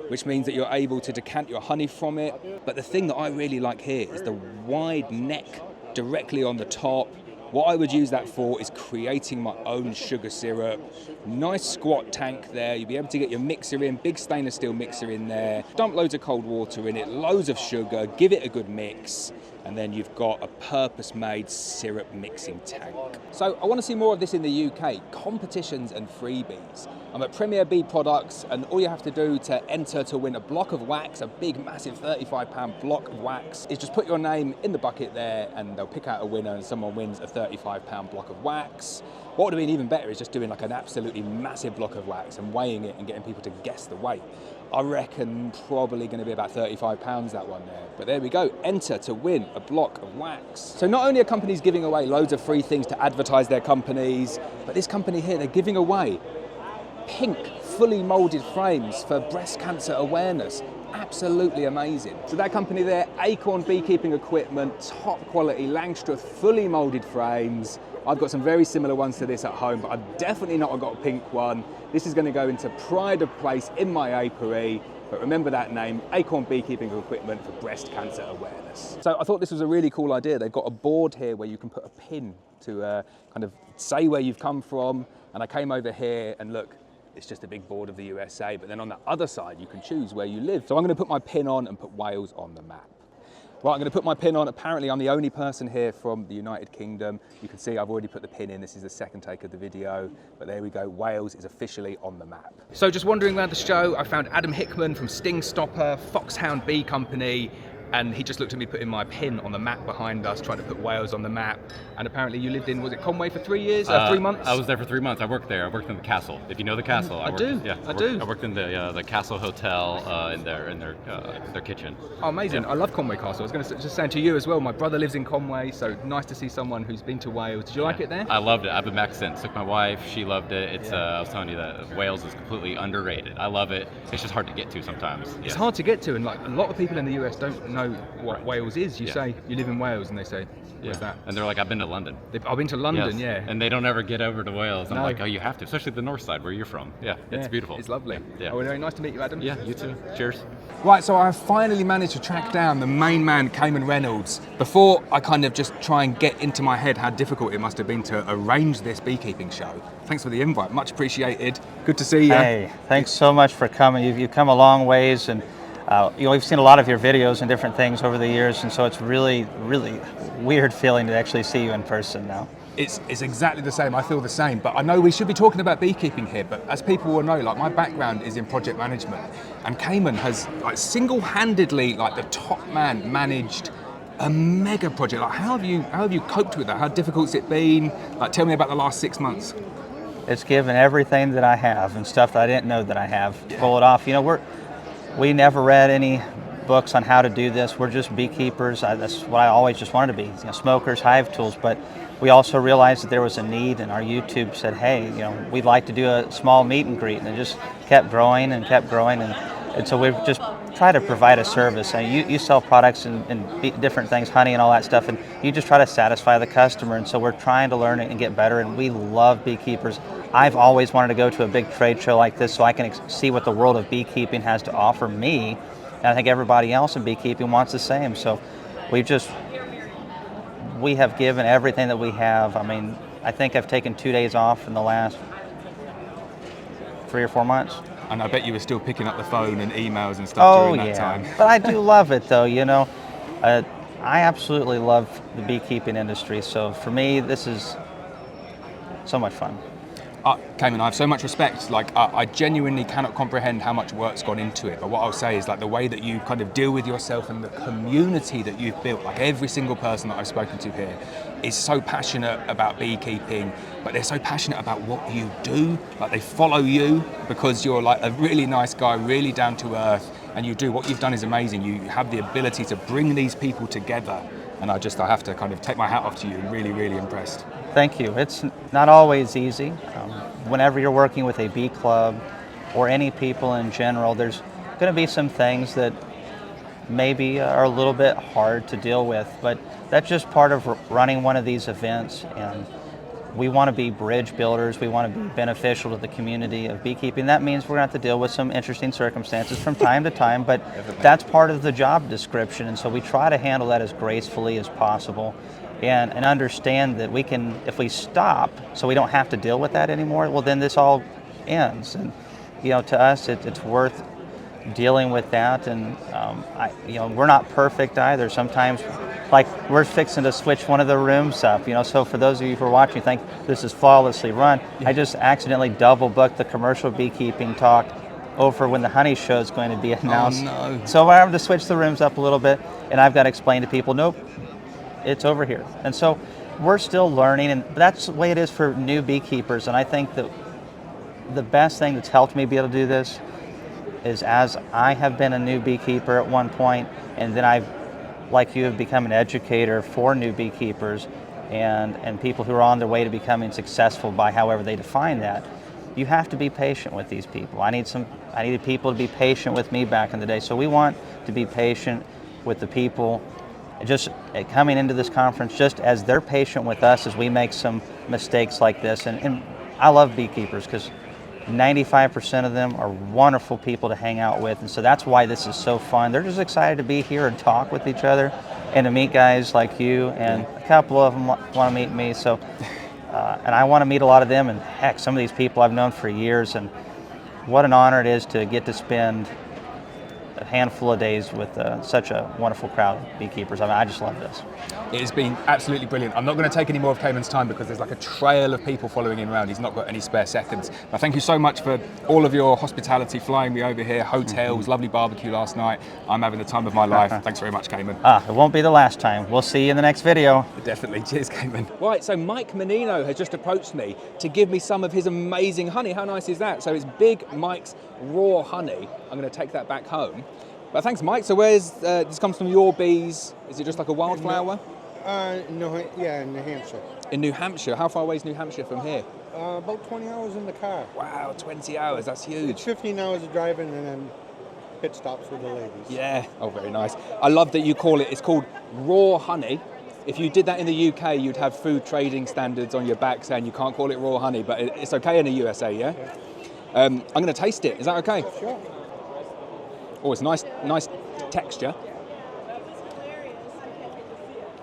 which means that you're able to decant your honey from it. But the thing that I really like here is the wide neck directly on the top. What I would use that for is creating my own sugar syrup. Nice squat tank there. You'll be able to get your mixer in, big stainless steel mixer in there. Dump loads of cold water in it, loads of sugar, give it a good mix, and then you've got a purpose-made syrup mixing tank. So I want to see more of this in the UK, competitions and freebies. I'm at Premier Bee Products, and all you have to do to enter to win a block of wax, a big, massive 35-pound block of wax, is just put your name in the bucket there, and they'll pick out a winner, and someone wins a 35-pound block of wax. What would have been even better is just doing like an absolutely massive block of wax and weighing it and getting people to guess the weight. I reckon probably going to be about 35 pounds, that one there. But there we go, enter to win a block of wax. So not only are companies giving away loads of free things to advertise their companies, but this company here, they're giving away pink, fully molded frames for breast cancer awareness. Absolutely amazing. So that company there, Acorn Beekeeping Equipment, top quality Langstroth, fully molded frames. I've got some very similar ones to this at home, but I've definitely not got a pink one. This is going to go into pride of place in my apiary. But remember that name, Acorn Beekeeping Equipment for breast cancer awareness. So I thought this was a really cool idea. They've got a board here where you can put a pin to kind of say where you've come from. And I came over here and look, it's just a big board of the USA, but then on the other side, you can choose where you live. So I'm gonna put my pin on and put Wales on the map. Right, I'm gonna put my pin on. Apparently I'm the only person here from the United Kingdom. You can see I've already put the pin in. This is the second take of the video, but there we go. Wales is officially on the map. So just wandering around the show, I found Adam Hickman from Sting Stopper, Foxhound Bee Company, and he just looked at me putting my pin on the map behind us, trying to put Wales on the map. And apparently you lived in, was it Conway for 3 years? 3 months? I was there for 3 months. I worked there. I worked in the castle. If you know the castle, I do. I worked in the castle hotel in their kitchen. Oh, amazing! Yeah. I love Conway Castle. I was going to just say to you as well. My brother lives in Conway, so nice to see someone who's been to Wales. Did you like it there? I loved it. I've been back since. Took my wife. She loved it. It's I was telling you that Wales is completely underrated. I love it. It's just hard to get to sometimes. It's hard to get to, and like a lot of people in the US don't know know what Wales is. You say you live in Wales, and they say, where's that? And they're like, I've been to London. I've been to London, yeah. And they don't ever get over to Wales. I'm No. like, oh, you have to, especially the north side where you're from. Yeah, it's beautiful. It's lovely. Yeah. Oh, very nice to meet you, Adam. Yeah, you too. Cheers. Right, so I finally managed to track down the main man, Cayman Reynolds. Before I kind of just try and get into my head how difficult it must have been to arrange this beekeeping show. Thanks for the invite, much appreciated. Good to see you. Hey, thanks so much for coming. You've come a long ways, and we've seen a lot of your videos and different things over the years, and so it's really, really weird feeling to actually see you in person now. It's exactly the same. I feel the same. But I know we should be talking about beekeeping here. But as people will know, like my background is in project management, and Cayman has like single-handedly, like the top man, managed a mega project. Like how have you coped with that? How difficult's it been? Like tell me about the last 6 months. It's given everything that I have and stuff that I didn't know that I have to pull it off. You know, we never read any books on how to do this. We're just beekeepers. That's what I always just wanted to be. You know, smokers, hive tools, but we also realized that there was a need, and our YouTube said, hey, you know, we'd like to do a small meet and greet, and it just kept growing, and so we've just tried to provide a service. And you sell products and different things, honey and all that stuff, and you just try to satisfy the customer, and so we're trying to learn and get better, and we love beekeepers. I've always wanted to go to a big trade show like this so I can see what the world of beekeeping has to offer me, and I think everybody else in beekeeping wants the same. So we have given everything that we have. I mean, I think I've taken 2 days off in the last 3 or 4 months. And I bet you were still picking up the phone and emails and stuff during that time. But I do love it though, you know. I absolutely love the beekeeping industry. So for me, this is so much fun. Cayman, I have so much respect. Like, I genuinely cannot comprehend how much work's gone into it. But what I'll say is, like, the way that you kind of deal with yourself and the community that you've built, like every single person that I've spoken to here is so passionate about beekeeping, but they're so passionate about what you do. Like, they follow you because you're like a really nice guy, really down to earth, and you do what you've done is amazing. You have the ability to bring these people together. And I have to kind of take my hat off to you. I'm really, really impressed. Thank you. It's not always easy. Whenever you're working with a bee club or any people in general, there's going to be some things that maybe are a little bit hard to deal with, but that's just part of running one of these events. And we want to be bridge builders. We want to be beneficial to the community of beekeeping. That means we're going to have to deal with some interesting circumstances from time to time, but that's part of the job description. And so we try to handle that as gracefully as possible and understand that we can, if we stop so we don't have to deal with that anymore, well, then this all ends. And, you know, to us, it's worth dealing with that. And, we're not perfect either. Sometimes, like, we're fixing to switch one of the rooms up, you know, so for those of you who are watching, think this is flawlessly run. I just accidentally double booked the commercial beekeeping talk over when the honey show is going to be announced. Oh, no. So I have to switch the rooms up a little bit, and I've got to explain to people, nope, it's over here. And so we're still learning, and that's the way it is for new beekeepers. And I think that the best thing that's helped me be able to do this is, as I have been a new beekeeper at one point, and then I've, like you, have become an educator for new beekeepers and people who are on their way to becoming successful by however they define that. You have to be patient with these people. I needed people to be patient with me back in the day. So we want to be patient with the people just coming into this conference, just as they're patient with us as we make some mistakes like this. And I love beekeepers because 95% of them are wonderful people to hang out with, and so that's why this is so fun. They're just excited to be here and talk with each other and to meet guys like you, and a couple of them want to meet me, so and I want to meet a lot of them, and heck, some of these people I've known for years, and what an honor it is to get to spend a handful of days with such a wonderful crowd of beekeepers. I mean, I just love this. It has been absolutely brilliant. I'm not going to take any more of Cayman's time because there's like a trail of people following him around. He's not got any spare seconds. But thank you so much for all of your hospitality, flying me over here, hotels, lovely barbecue last night. I'm having the time of my life. Thanks very much, Cayman. It won't be the last time. We'll see you in the next video. Definitely. Cheers, Cayman. Right, so Mike Menino has just approached me to give me some of his amazing honey. How nice is that? So it's Big Mike's raw honey. I'm going to take that back home. But thanks, Mike. So where's this comes from your bees? Is it just like a wildflower? No, yeah, in New Hampshire. In New Hampshire? How far away is New Hampshire from here? About 20 hours in the car. Wow, 20 hours. That's huge. It's 15 hours of driving and then pit stops with the ladies. Yeah. Oh, very nice. I love that you call it. It's called raw honey. If you did that in the UK, you'd have food trading standards on your back saying you can't call it raw honey, but it's okay in the USA, yeah? I'm going to taste it. Is that okay? Sure. Oh, it's nice texture.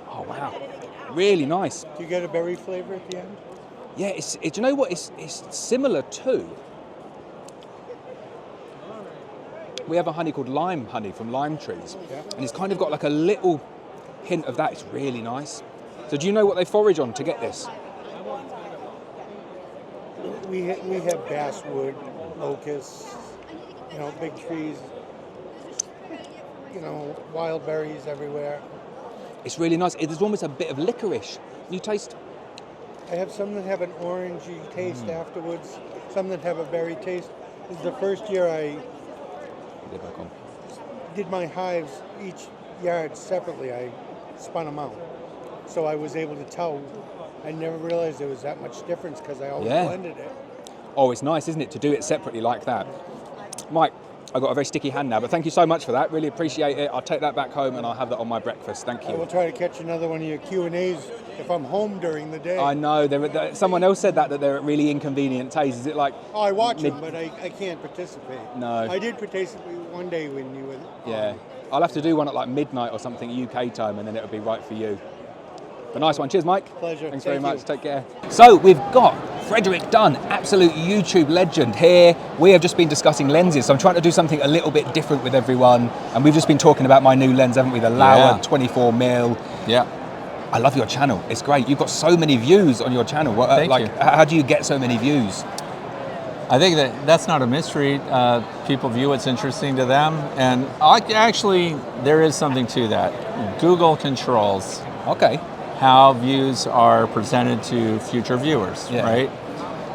Oh, wow. Really nice. Do you get a berry flavor at the end? Yeah, do you know what? It's similar to. We have a honey called lime honey from lime trees, and it's kind of got like a little hint of that. It's really nice. So do you know what they forage on to get this? We have basswood, locusts, big trees, wild berries everywhere. It's really nice. There's almost a bit of licorice. You taste. I have some that have an orangey taste afterwards, some that have a berry taste. This is the first year I did my hives each yard separately. I spun them out. So I was able to tell. I never realized there was that much difference because I always blended it. Oh, it's nice, isn't it, to do it separately like that? Mike, I've got a very sticky hand now, but thank you so much for that. Really appreciate it. I'll take that back home and I'll have that on my breakfast. Thank you. I will try to catch another one of your Q&As if I'm home during the day. I know. Someone else said that they're at really inconvenient tastes. Is it like... Oh, I watch them, but I can't participate. No. I did participate one day when you were... Yeah. I'll have to do one at like midnight or something UK time, and then it'll be right for you. But nice one. Cheers, Mike. Pleasure. Thanks very much. Take care. So we've got Frederick Dunn, absolute YouTube legend here. We have just been discussing lenses, so I'm trying to do something a little bit different with everyone. And we've just been talking about my new lens, haven't we? The Lauer 24mm. Yeah. I love your channel. It's great. You've got so many views on your channel. Thank you. How do you get so many views? I think that's not a mystery. People view what's interesting to them. And actually, there is something to that. Google controls how views are presented to future viewers, right?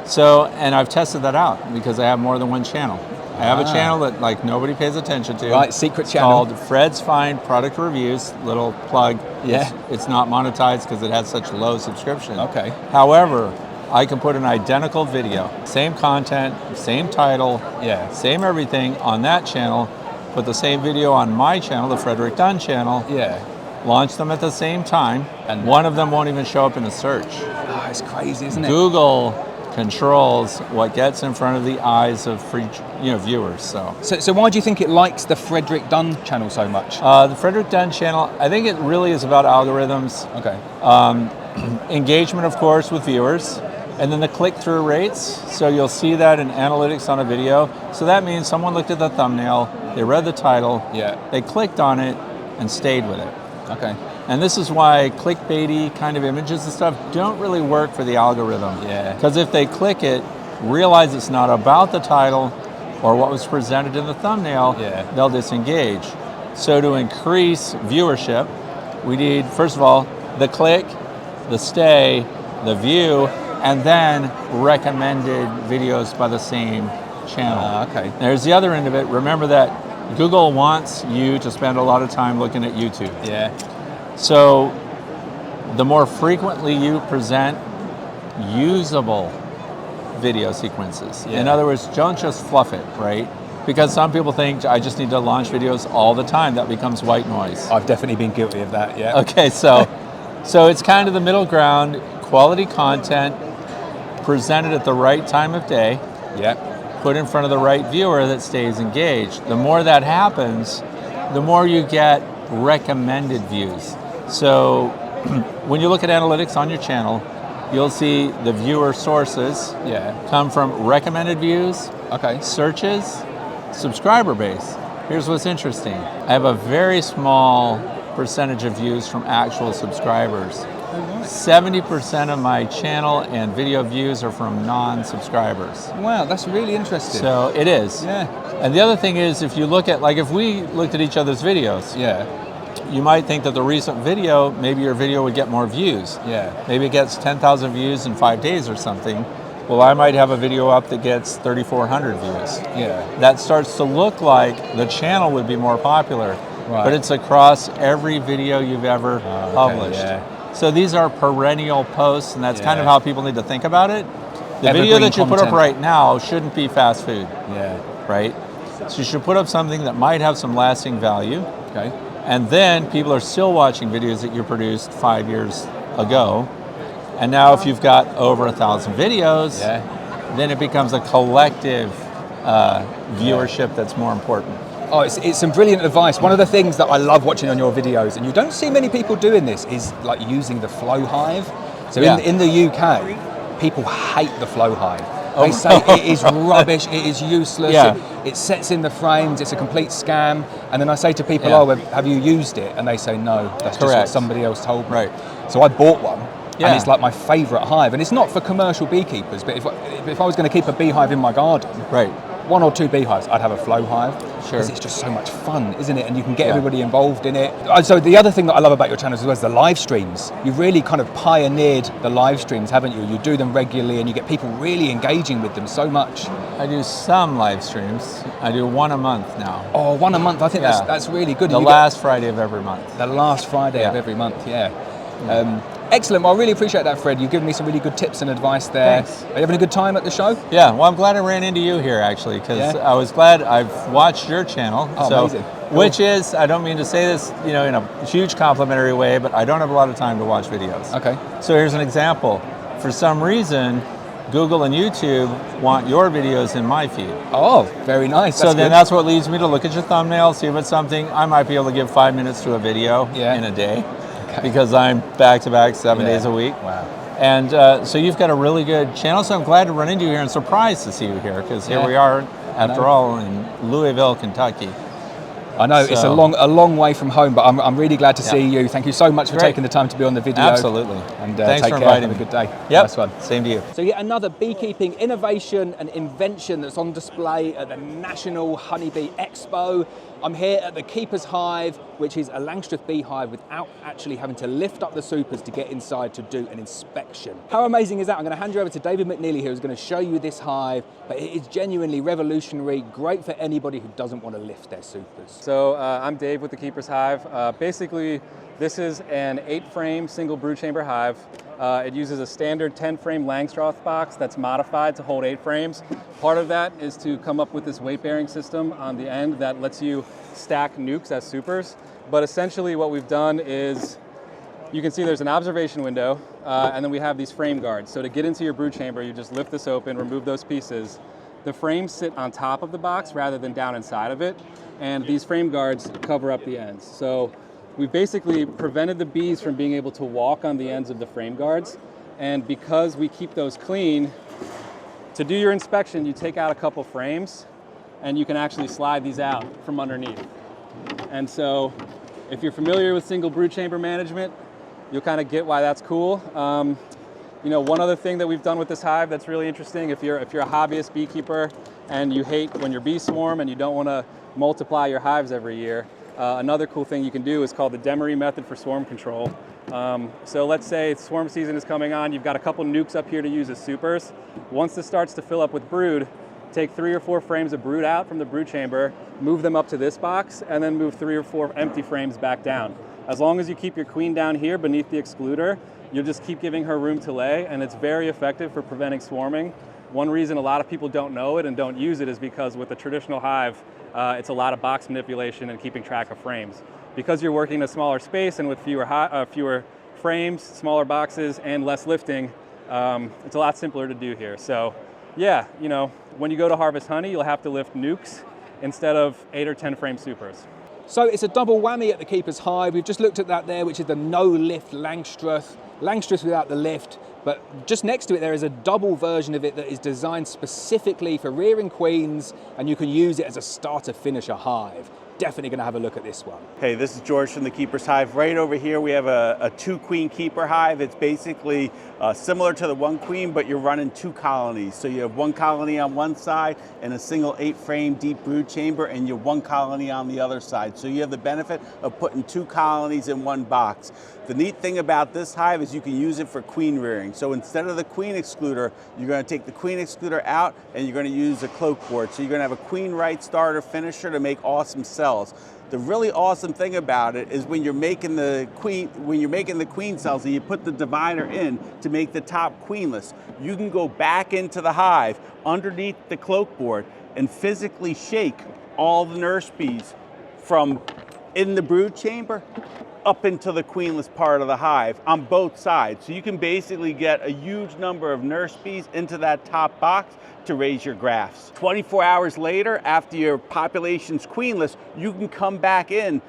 So, and I've tested that out because I have more than one channel. I have a channel that like nobody pays attention to. Right, secret channel. Called Fred's Fine Product Reviews, little plug. Yeah. It's not monetized because it has such low subscription. Okay. However, I can put an identical video, same content, same title, same everything on that channel, put the same video on my channel, the Frederick Dunn channel, launch them at the same time, and one of them won't even show up in a search. Oh, it's crazy, isn't it? Google controls what gets in front of the eyes of free, viewers. So why do you think it likes the Frederick Dunn channel so much? The Frederick Dunn channel, I think it really is about algorithms. Okay. Engagement, of course, with viewers. And then the click-through rates, so you'll see that in analytics on a video. So that means someone looked at the thumbnail, they read the title, they clicked on it, and stayed with it. Okay. And this is why clickbaity kind of images and stuff don't really work for the algorithm. Yeah. Because if they click it, realize it's not about the title or what was presented in the thumbnail, they'll disengage. So to increase viewership, we need, first of all, the click, the stay, the view, and then recommended videos by the same channel. Okay. There's the other end of it. Remember that Google wants you to spend a lot of time looking at YouTube. Yeah. So the more frequently you present usable video sequences. In other words, don't just fluff it, right? Because some people think I just need to launch videos all the time. That becomes white noise. I've definitely been guilty of that, yeah. Okay, so it's kind of the middle ground, quality content presented at the right time of day. Put in front of the right viewer that stays engaged. The more that happens, the more you get recommended views. So when you look at analytics on your channel, you'll see the viewer sources come from recommended views, searches, subscriber base. Here's what's interesting. I have a very small percentage of views from actual subscribers. 70% of my channel and video views are from non-subscribers. Wow, that's really interesting. So it is. Yeah. And the other thing is, if you look at, like if we looked at each other's videos, you might think that the recent video, maybe your video would get more views. Maybe it gets 10,000 views in 5 days or something. Well, I might have a video up that gets 3,400 views. That starts to look like the channel would be more popular. But it's across every video you've ever published. So these are perennial posts, and that's kind of how people need to think about it. The video that you put up right now shouldn't be fast food. Right? So you should put up something that might have some lasting value. Okay. And then people are still watching videos that you produced 5 years ago. And now if you've got over 1,000 videos, then it becomes a collective viewership that's more important. Oh, it's some brilliant advice. One of the things that I love watching on your videos, and you don't see many people doing this, is like using the flow hive. So in the UK, people hate the flow hive. They say it is rubbish, it is useless, it sets in the frames, it's a complete scam. And then I say to people, oh, well, have you used it? And they say, no, that's just what somebody else told me. Right. So I bought one, and it's like my favorite hive. And it's not for commercial beekeepers, but if I was going to keep a beehive in my garden, 1 or 2 beehives, I'd have a flow hive. Because it's just so much fun, isn't it? And you can get everybody involved in it. So the other thing that I love about your channel as well is the live streams. You've really kind of pioneered the live streams, haven't you? You do them regularly and you get people really engaging with them so much. I do some live streams. I do 1 a month now. Oh, 1 a month. I think that's really good. The last Friday of every month. The last Friday of every month, excellent. Well, I really appreciate that, Fred. You've given me some really good tips and advice there. Thanks. Are you having a good time at the show? Yeah, well, I'm glad I ran into you here, actually, because I was glad I've watched your channel. Oh, amazing. Cool. Which is, I don't mean to say this, in a huge complimentary way, but I don't have a lot of time to watch videos. Okay. So here's an example. For some reason, Google and YouTube want your videos in my feed. Oh, very nice. So then that's what leads me to look at your thumbnail, see if it's something. I might be able to give 5 minutes to a video in a day. Because I'm back-to-back 7 days a week. Wow. And so you've got a really good channel, so I'm glad to run into you here and surprised to see you here, because here we are, after all, in Louisville, Kentucky. I know, it's a long way from home, but I'm really glad to see you. Thank you so much for taking the time to be on the video. Absolutely. And thanks take for care. inviting Have me. a good day. Yep. Nice one. Same to you. So yet another beekeeping innovation and invention that's on display at the National Honeybee Expo. I'm here at the Keeper's Hive, which is a Langstroth beehive without actually having to lift up the supers to get inside to do an inspection. How amazing is that? I'm going to hand you over to David McNeely here, who's going to show you this hive, but it is genuinely revolutionary, great for anybody who doesn't want to lift their supers. So I'm Dave with the Keeper's Hive. Basically, this is an 8-frame single brood chamber hive. It uses a standard 10-frame Langstroth box that's modified to hold 8 frames. Part of that is to come up with this weight-bearing system on the end that lets you stack nucs as supers. But essentially what we've done is, you can see there's an observation window, and then we have these frame guards. So to get into your brood chamber, you just lift this open, remove those pieces. The frames sit on top of the box rather than down inside of it, and these frame guards cover up the ends. So we've basically prevented the bees from being able to walk on the ends of the frame guards, and because we keep those clean, to do your inspection, you take out a couple frames, and you can actually slide these out from underneath. And so, if you're familiar with single brood chamber management, you'll kind of get why that's cool. One other thing that we've done with this hive that's really interesting, if you're a hobbyist beekeeper and you hate when your bees swarm and you don't want to multiply your hives every year, another cool thing you can do is called the Demery method for swarm control. So let's say swarm season is coming on, you've got a couple nucs up here to use as supers. Once this starts to fill up with brood, take 3 or 4 frames of brood out from the brood chamber, move them up to this box, and then move 3 or 4 empty frames back down. As long as you keep your queen down here beneath the excluder, you'll just keep giving her room to lay, and it's very effective for preventing swarming. One reason a lot of people don't know it and don't use it is because with a traditional hive, it's a lot of box manipulation and keeping track of frames. Because you're working in a smaller space and with fewer frames, smaller boxes, and less lifting, it's a lot simpler to do here. So yeah, when you go to harvest honey, you'll have to lift nucs instead of 8 or 10 frame supers. So it's a double whammy at the Keeper's Hive. We've just looked at that there, which is the no-lift Langstroth. Langstroth without the lift, but just next to it there is a double version of it that is designed specifically for rearing queens, and you can use it as a starter-finisher hive. Definitely going to have a look at this one. Hey, this is George from the Keeper's Hive. Right over here we have a 2-queen keeper hive. It's basically similar to the 1-queen, but you're running 2 colonies. So you have 1 colony on one side and a single 8-frame deep brood chamber, and you have 1 colony on the other side. So you have the benefit of putting 2 colonies in 1 box. The neat thing about this hive is you can use it for queen rearing. So instead of the queen excluder, you're going to take the queen excluder out and you're going to use a cloak board. So you're going to have a queen right starter finisher to make awesome cells. The really awesome thing about it is when you're making the queen cells and you put the divider in to make the top queenless, you can go back into the hive underneath the cloak board and physically shake all the nurse bees from in the brood chamber up into the queenless part of the hive on both sides. So you can basically get a huge number of nurse bees into that top box to raise your grafts. 24 hours later, after your population's queenless, you can come back in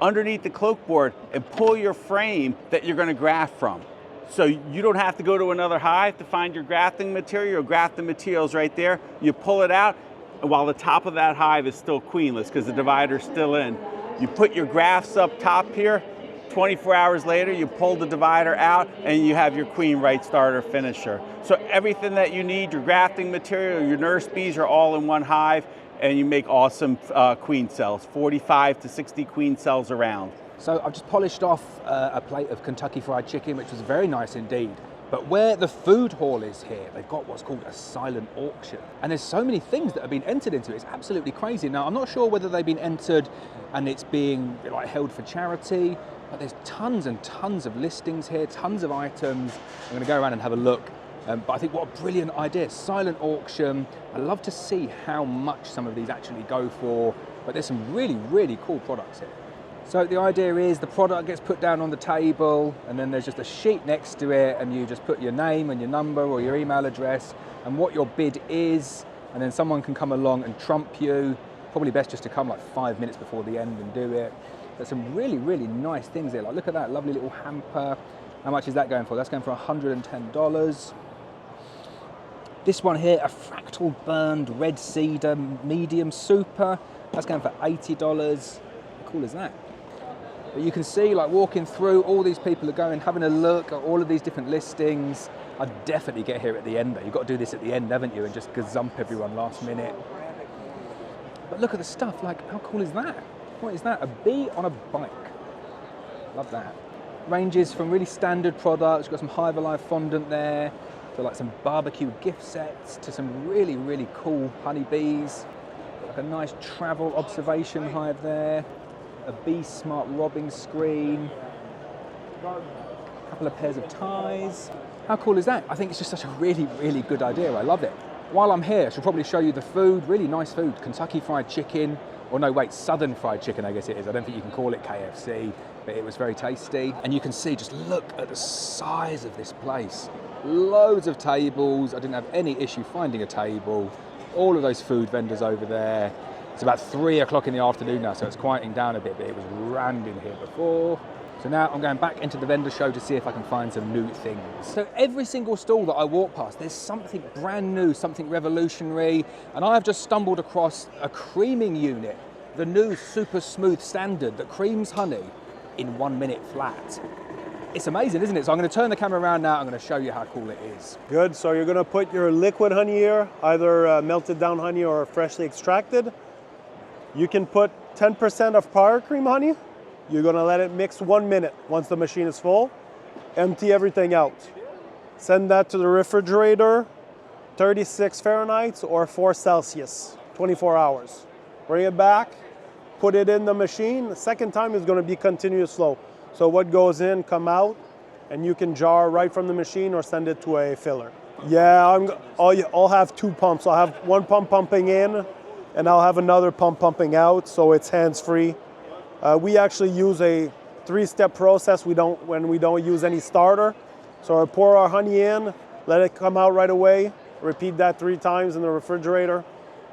underneath the cloak board and pull your frame that you're going to graft from. So you don't have to go to another hive to find your grafting material. Your grafting material's right there. You pull it out, and while the top of that hive is still queenless because the divider's still in, you put your grafts up top here. 24 hours later, you pull the divider out and you have your queen right starter finisher. So everything that you need, your grafting material, your nurse bees are all in one hive, and you make awesome queen cells, 45 to 60 queen cells around. So I've just polished off a plate of Kentucky Fried Chicken, which was very nice indeed. But where the food hall is here, they've got what's called a silent auction. And there's so many things that have been entered into it. It's absolutely crazy. Now, I'm not sure whether they've been entered and it's being like held for charity, but there's tons and tons of listings here, tons of items. I'm going to go around and have a look. But I think what a brilliant idea, silent auction. I love to see how much some of these actually go for, but there's some really, really cool products here. So the idea is the product gets put down on the table, and then there's just a sheet next to it, and you just put your name and your number or your email address and what your bid is, and then someone can come along and trump you. Probably best just to come like 5 minutes before the end and do it. There's some really, really nice things here. Like, look at that lovely little hamper. How much is that going for? That's going for $110. This one here, a fractal burned red cedar medium super. That's going for $80. How cool is that? But you can see, like, walking through, all these people are going, having a look at all of these different listings. I'd definitely get here at the end though. You've got to do this at the end, haven't you? And just gazump everyone last minute. But look at the stuff, like, how cool is that? What is that? A bee on a bike. Love that. Ranges from really standard products. You've got some Hive Alive fondant there, to like some barbecue gift sets, to some really, really cool honeybees. Like a nice travel observation hive there. A Bee Smart robbing screen. A couple of pairs of ties. How cool is that? I think it's just such a really, really good idea. I love it. While I'm here, I should probably show you the food. Really nice food. Kentucky Fried Chicken. Or no, wait, Southern Fried Chicken, I guess it is. I don't think you can call it KFC, but it was very tasty. And you can see, just look at the size of this place. Loads of tables. I didn't have any issue finding a table. All of those food vendors over there. It's about 3 o'clock in the afternoon now, so it's quieting down a bit, but it was rammed in here before. So now I'm going back into the vendor show to see if I can find some new things. So every single stall that I walk past, there's something brand new, something revolutionary, and I've just stumbled across a creaming unit, the new super smooth standard that creams honey in 1 minute flat. It's amazing, isn't it? So I'm going to turn the camera around now. I'm going to show you how cool it is. Good. So you're going to put your liquid honey here, either melted down honey or freshly extracted. You can put 10% of powder cream honey. You're going to let it mix 1 minute. Once the machine is full, empty everything out. Send that to the refrigerator, 36 Fahrenheit or 4 Celsius, 24 hours. Bring it back, put it in the machine. The second time is going to be continuous flow. So what goes in, come out, and you can jar right from the machine or send it to a filler. Yeah, I'll have 2 pumps. I'll have 1 pump pumping in, and I'll have another pump pumping out, so it's hands-free. We actually use a 3-step process when we don't use any starter. So I pour our honey in, let it come out right away, repeat that 3 times in the refrigerator,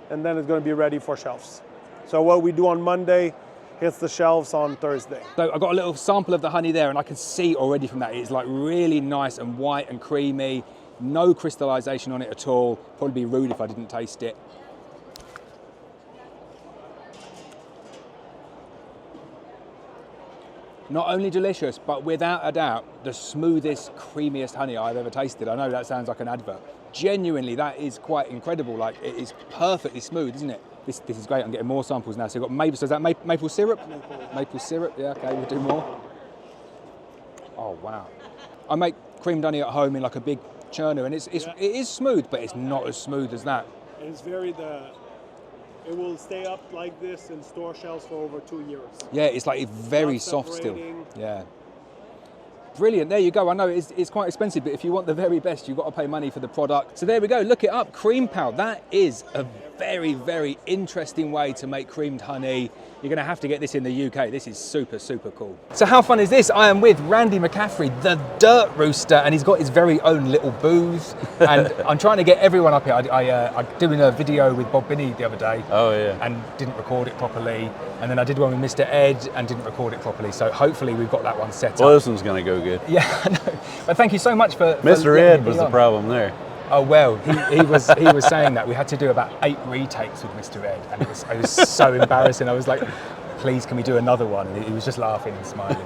and then it's going to be ready for shelves. So what we do on Monday hits the shelves on Thursday. So I've got a little sample of the honey there, and I can see already from that it's like really nice and white and creamy, no crystallization on it at all. Probably be rude if I didn't taste it. Not only delicious, but without a doubt, the smoothest, creamiest honey I've ever tasted. I know that sounds like an advert. Genuinely, that is quite incredible. Like, it is perfectly smooth, isn't it? This is great. I'm getting more samples now. So you've got maple, so is that maple syrup? Maple syrup, yeah, okay, we'll do more. Oh, wow. I make creamed honey at home in like a big churner, and it is smooth, but it's not as smooth as that. And it's it will stay up like this in store shelves for over 2 years. Yeah, it's like very soft still. Yeah. Brilliant, there you go. I know it's quite expensive, but if you want the very best, you've got to pay money for the product. So there we go, look it up, cream pow. That is a very, very interesting way to make creamed honey. You're gonna have to get this in the UK. This is super, super cool. So how fun is this? I am with Randy McCaffrey, the dirt rooster, and he's got his very own little booth. And I'm trying to get everyone up here. I doing a video with Bob Binney the other day. Oh yeah. And didn't record it properly. And then I did one with Mr. Ed and didn't record it properly. So hopefully we've got that one set up. Well, this one's gonna go good. Yeah, I know. But thank you so much for Mr. Ed was the problem there. Oh well, he was saying that we had to do about 8 retakes with Mr. Ed, and it was so embarrassing. I was like, please, can we do another one? And he was just laughing and smiling.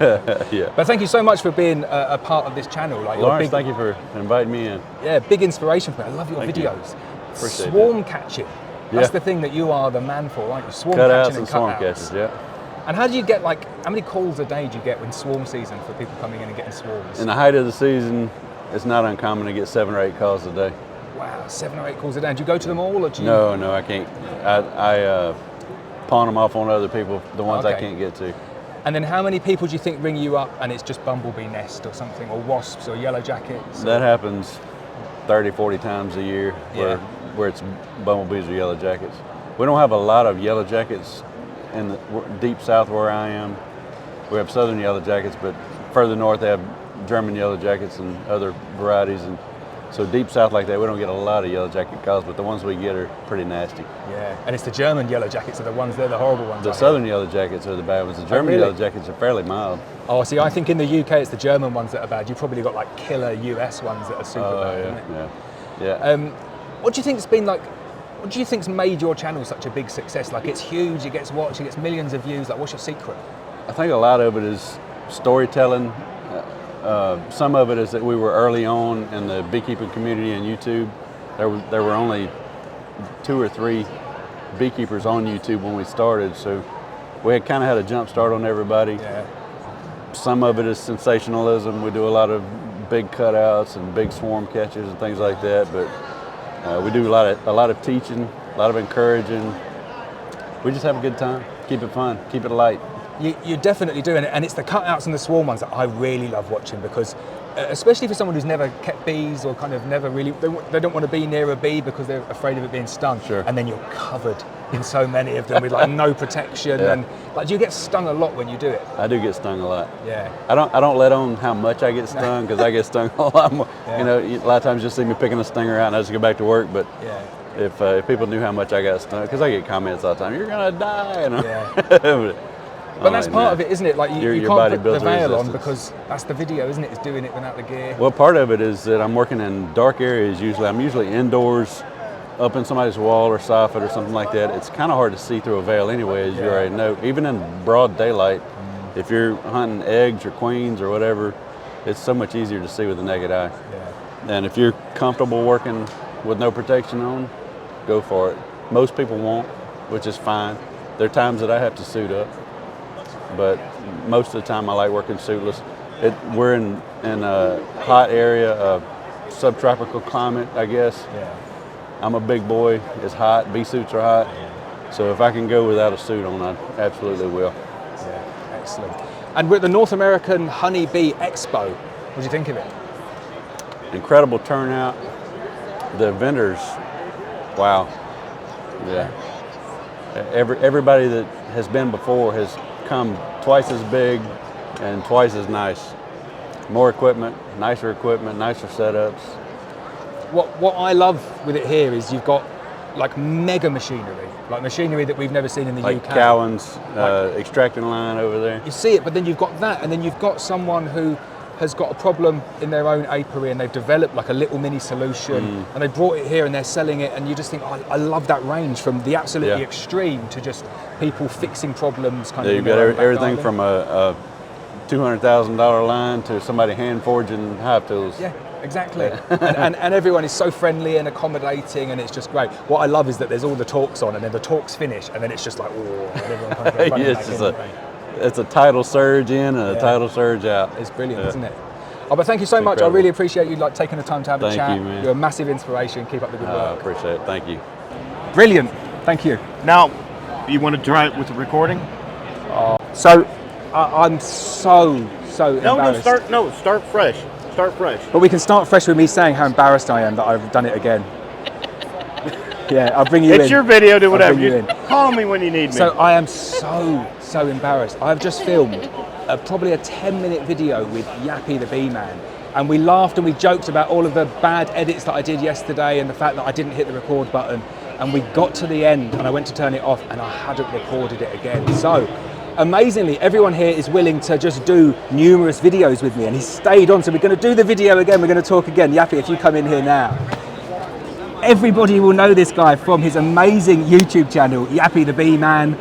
Yeah. But thank you so much for being a part of this channel. Like, Lawrence, thank you for inviting me in. Yeah, big inspiration for me. I love your Thank videos. you. Appreciate Swarm catching. That's Yeah. the thing that you are the man for, aren't you? Swarm Cutouts catching and and swarm cutouts. catches, yeah. And how do you get, like, how many calls a day do you get when swarm season for people coming in and getting swarms? In the height of the season, it's not uncommon to get 7 or 8 calls a day. Wow, 7 or 8 calls a day. Do you go to them all, or do you? No, I can't. I pawn them off on other people, the ones I Okay. can't get to. And then how many people do you think ring you up and it's just bumblebee nest or something, or wasps or yellow jackets? That happens 30, 40 times a year Yeah. where it's bumblebees or yellow jackets. We don't have a lot of yellow jackets in the deep south where I am. We have southern yellow jackets, but further north they have German yellow jackets and other varieties. And so deep south like that, we don't get a lot of yellow jacket calls, but the ones we get are pretty nasty. Yeah, and it's the German yellow jackets are the ones, they're the horrible ones. The southern yellow jackets are the bad ones. The German really? yellow jackets are fairly mild. Oh, see, I think in the UK it's the German ones that are bad. You've probably got like killer US ones that are super bad, isn't it? Yeah. What do you think's been like? What do you think's made your channel such a big success? Like, it's huge, it gets watched, it gets millions of views. Like, what's your secret? I think a lot of it is storytelling. Some of it is that we were early on in the beekeeping community on YouTube. There were only 2 or 3 beekeepers on YouTube when we started, so we had kind of had a jump start on everybody. Yeah. Some of it is sensationalism. We do a lot of big cutouts and big swarm catches and things like that, but we do a lot of teaching, a lot of encouraging. We just have a good time. Keep it fun. Keep it light. You definitely do, and it's the cutouts and the swarm ones that I really love watching, because especially for someone who's never kept bees or kind of never really, they don't want to be near a bee because they're afraid of it being stung. Sure. And then you're covered in so many of them with like no protection. Yeah. And like, do you get stung a lot when you do it? I do get stung a lot. Yeah. I don't let on how much I get stung, because I get stung a lot more. Yeah. You know, a lot of times you'll see me picking a stinger out and I just go back to work. But yeah. if people knew how much I got stung, because I get comments all the time, you're gonna die. You know? Yeah. But that's part of it, isn't it? Like, you your can't body put the builds veil on resistance. because that's the video, isn't it? It's doing it without the gear. Well, part of it is that I'm working in dark areas usually. I'm usually indoors, up in somebody's wall or soffit or something like that. It's kind of hard to see through a veil anyway, as you already know. Even in broad daylight, if you're hunting eggs or queens or whatever, it's so much easier to see with the naked eye. Yeah. And if you're comfortable working with no protection on, go for it. Most people won't, which is fine. There are times that I have to suit up, but most of the time I like working suitless. We're in a hot area, a subtropical climate, I guess. Yeah. I'm a big boy, it's hot, bee suits are hot. So if I can go without a suit on, I absolutely will. Yeah, excellent. And we're at the North American Honey Bee Expo. What do you think of it? Incredible turnout. The vendors, wow. Yeah. Everybody that has been before has come twice as big and twice as nice. More equipment, nicer setups. What I love with it here is you've got like mega machinery, like machinery that we've never seen in the like UK. Cowan's extracting line over there. You see it, but then you've got that, and then you've got someone who has got a problem in their own apiary and they've developed like a little mini solution and they brought it here and they're selling it, and you just think, oh, I love that range from the absolutely extreme to just people fixing problems kind of. You've got everything from a $200,000 line to somebody hand forging hive tools. Yeah, exactly. and everyone is so friendly and accommodating, and it's just great. What I love is that there's all the talks on, and then the talks finish, and then it's just like, oh, and everyone kind of goes running back in. It's a tidal surge in and a tidal surge out. It's brilliant, isn't it? Oh, but thank you so much. I really appreciate you like taking the time to have a chat. Thank you, man. You're a massive inspiration. Keep up the good work. I appreciate it. Thank you. Brilliant. Thank you. Now, you want to try it with the recording? So, I'm so embarrassed. Start fresh. Start fresh. But we can start fresh with me saying how embarrassed I am that I've done it again. Yeah, I'll bring you in. It's your video, do whatever. You in. Call me when you need me. So I am so embarrassed. I've just filmed probably a 10-minute video with Yappy the Bee Man. And we laughed and we joked about all of the bad edits that I did yesterday and the fact that I didn't hit the record button. And we got to the end and I went to turn it off and I hadn't recorded it again. So amazingly, everyone here is willing to just do numerous videos with me and he stayed on. So we're going to do the video again. We're going to talk again. Yappy, if you come in here now. Everybody will know this guy from his amazing YouTube channel, Yappy the Bee Man.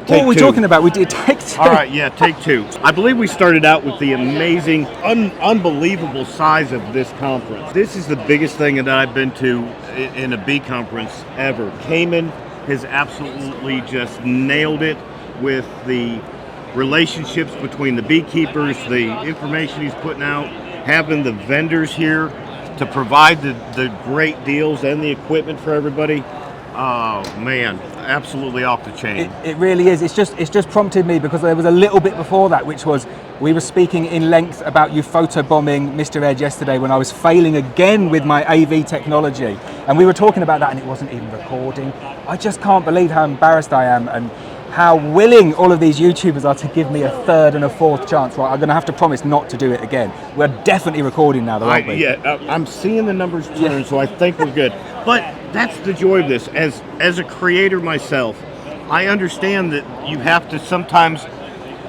What were we talking about? We did take two. All right, yeah, take two. I believe we started out with the amazing, unbelievable size of this conference. This is the biggest thing that I've been to in a bee conference ever. Cayman has absolutely just nailed it with the relationships between the beekeepers, the information he's putting out, having the vendors here to provide the great deals and the equipment for everybody. Oh man, absolutely off the chain. It really is. It's just prompted me because there was a little bit before that, which was we were speaking in length about you photobombing Mr. Ed yesterday when I was failing again with my AV technology. And we were talking about that and it wasn't even recording. I just can't believe how embarrassed I am and how willing all of these YouTubers are to give me a third and a fourth chance. Right, I'm going to have to promise not to do it again. We're definitely recording now, though, aren't we? Yeah, I'm seeing the numbers turn, so I think we're good. But that's the joy of this. As a creator myself, I understand that you have to sometimes,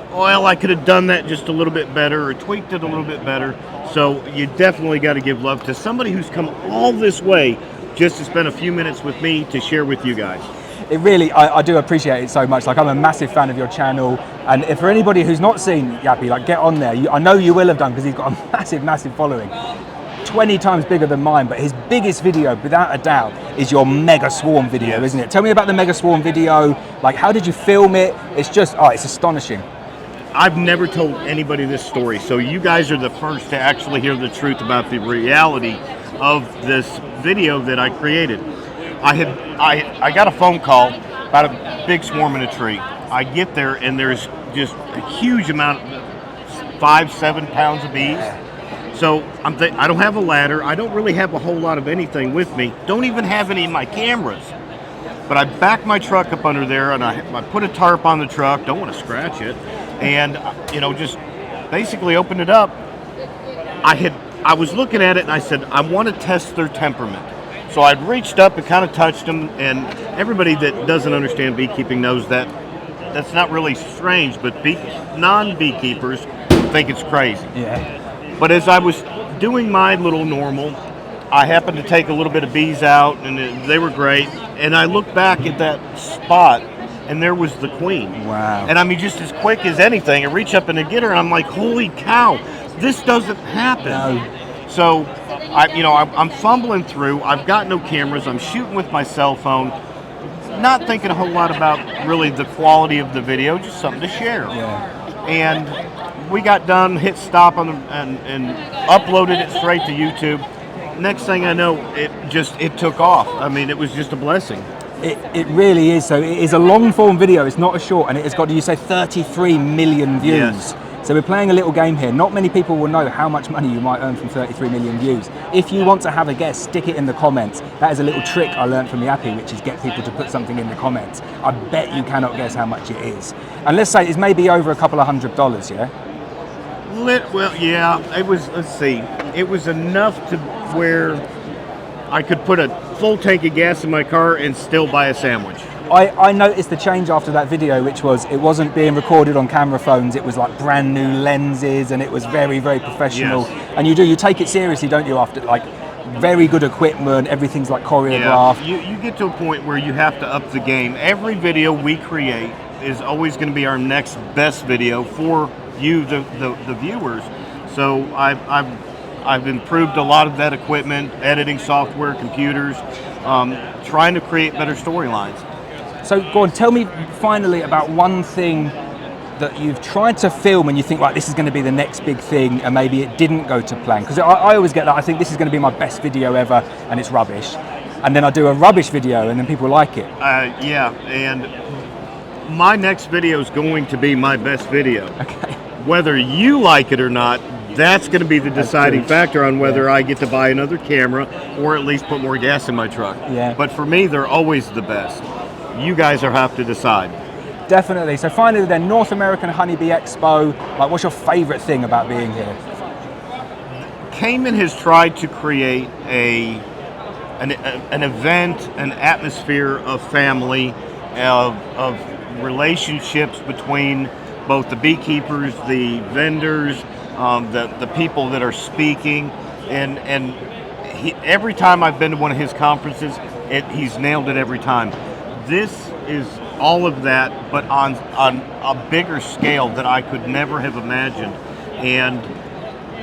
well, I could have done that just a little bit better or tweaked it a little bit better. So you definitely got to give love to somebody who's come all this way just to spend a few minutes with me to share with you guys. It really, I do appreciate it so much. Like, I'm a massive fan of your channel, and if for anybody who's not seen Yappy, like, get on there. I know you will have done because he's got a massive following, 20 times bigger than mine. But his biggest video, without a doubt, is your Mega Swarm video, isn't it? Tell me about the Mega Swarm video. Like, how did you film it? It's just, it's astonishing. I've never told anybody this story, so you guys are the first to actually hear the truth about the reality of this video that I created. I got a phone call about a big swarm in a tree. I get there and there's just a huge amount, 5-7 pounds of bees. So I don't have a ladder. I don't really have a whole lot of anything with me. Don't even have any of my cameras. But I backed my truck up under there and I put a tarp on the truck. Don't want to scratch it. And just basically opened it up. I was looking at it and I said, I want to test their temperament. So I'd reached up and kind of touched them, and everybody that doesn't understand beekeeping knows that that's not really strange, but non-beekeepers think it's crazy. Yeah. But as I was doing my little normal, I happened to take a little bit of bees out, and they were great. And I looked back at that spot, and there was the queen. Wow. And I mean, just as quick as anything, I reach up and I get her, and I'm like, holy cow, this doesn't happen. No. So I'm fumbling through. I've got no cameras. I'm shooting with my cell phone, not thinking a whole lot about really the quality of the video, just something to share. Yeah. And we got done, hit stop on and uploaded it straight to YouTube. Next thing I know, it took off. I mean, it was just a blessing. It really is. So it is a long form video. It's not a short, and it has got, you say, 33 million views. Yes. So we're playing a little game here. Not many people will know how much money you might earn from 33 million views. If you want to have a guess, stick it in the comments. That is a little trick I learned from Yappy, which is get people to put something in the comments. I bet you cannot guess how much it is. And let's say it's maybe over a couple of $100, yeah? Well, yeah, it was, let's see, it was enough to where I could put a full tank of gas in my car and still buy a sandwich. I noticed the change after that video, which was it wasn't being recorded on camera phones. It was like brand new lenses, and it was very, very professional. Yes. And you take it seriously, don't you? After like very good equipment, everything's like choreographed. Yeah, you get to a point where you have to up the game. Every video we create is always going to be our next best video for you, the viewers. So I've improved a lot of that equipment, editing software, computers, trying to create better storylines. So go on, tell me finally about one thing that you've tried to film and you think, like, this is going to be the next big thing, and maybe it didn't go to plan. Because I always get that, I think this is going to be my best video ever, and it's rubbish. And then I do a rubbish video, and then people like it. Yeah, and my next video is going to be my best video. Okay. Whether you like it or not, That's going to be the deciding factor on whether I get to buy another camera or at least put more gas in my truck. Yeah. But for me, they're always the best. You guys will have to decide. Definitely. So finally then, North American Honeybee Expo. Like, what's your favorite thing about being here? Cayman has tried to create an event, an atmosphere of family, of relationships between both the beekeepers, the vendors, the people that are speaking, and every time I've been to one of his conferences, he's nailed it every time. This is all of that, but on a bigger scale that I could never have imagined. And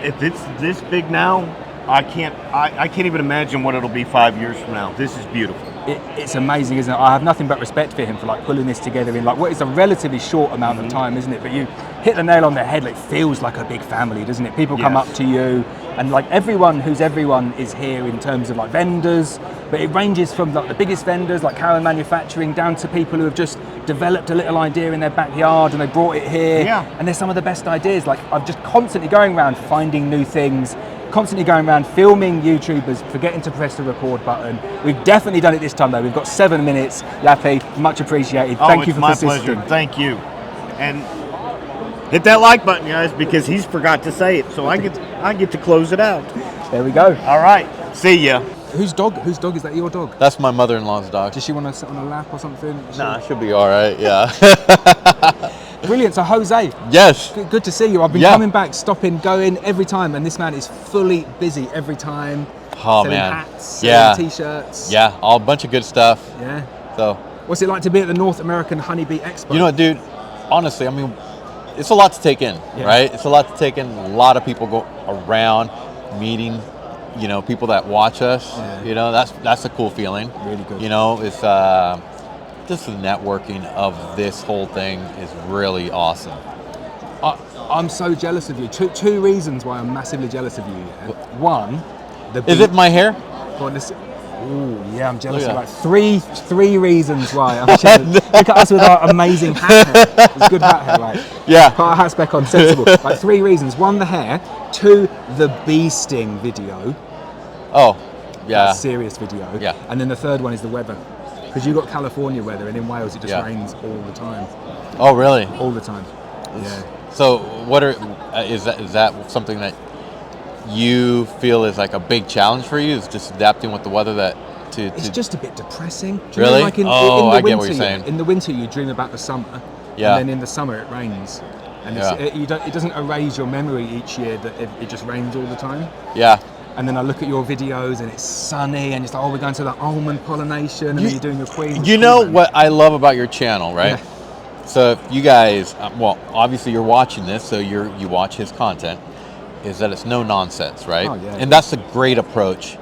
if it's this big now, I can't even imagine what it'll be 5 years from now. This is beautiful. It's amazing, isn't it? I have nothing but respect for him for like pulling this together in like what is a relatively short amount of time, isn't it? But you hit the nail on the head. Like, it feels like a big family, doesn't it? People come up to you, and like everyone is here in terms of like vendors. But it ranges from like the biggest vendors like Cayman Manufacturing down to people who have just developed a little idea in their backyard and they brought it here. Yeah. And they're some of the best ideas. Like, I'm just constantly going around finding new things. Constantly going around filming YouTubers, forgetting to press the record button. We've definitely done it this time though. We've got 7 minutes. Yappy, much appreciated. Thank you for persisting. It's my pleasure. Thank you. And hit that like button, guys, because he's forgot to say it. So I get to close it out. There we go. All right. See ya. Whose dog is that? Your dog? That's my mother-in-law's dog. Does she want to sit on a lap or something? Nah, she'll be all right. Yeah. Brilliant. So Jose, yes, good to see you. I've been coming back, stopping, going every time, and this man is fully busy every time. Oh selling man, hats, selling t-shirts. Yeah, all a bunch of good stuff. Yeah. So, what's it like to be at the North American Honeybee Expo? You know, dude, honestly, I mean, it's a lot to take in, right? It's a lot to take in. A lot of people go around meeting, you know, people that watch us. Yeah. You know, that's a cool feeling. Really good. You know, it's just the networking of this whole thing is really awesome. I'm so jealous of you. Two reasons why I'm massively jealous of you. Yeah? One, is it my hair? Ooh, yeah, I'm jealous of like three reasons why I'm jealous. Look at us with our amazing hat hair. It's good hat hair, right? Yeah. Put our hats back on, sensible. Like 3 reasons. 1, the hair. 2, the bee sting video. Oh, yeah. That's a serious video. Yeah. And then the 3rd one is the weather. Because you've got California weather, and in Wales it just rains all the time. Oh, really? All the time. Yeah. So, is that something that you feel is like a big challenge for you? Is just adapting with the weather It's just a bit depressing. Do really? You know, like in the I winter, get what you're saying. In the winter, you dream about the summer. Yeah. And then in the summer, it rains. And it doesn't erase your memory each year that it just rains all the time. Yeah. And then I look at your videos and it's sunny and it's like, oh, we're going to the almond pollination and then you're doing your queen. You know what I love about your channel, right? Yeah. So if you guys, well, obviously you're watching this, so you watch his content, is that it's no nonsense, right? Oh, yeah. And that's a great approach.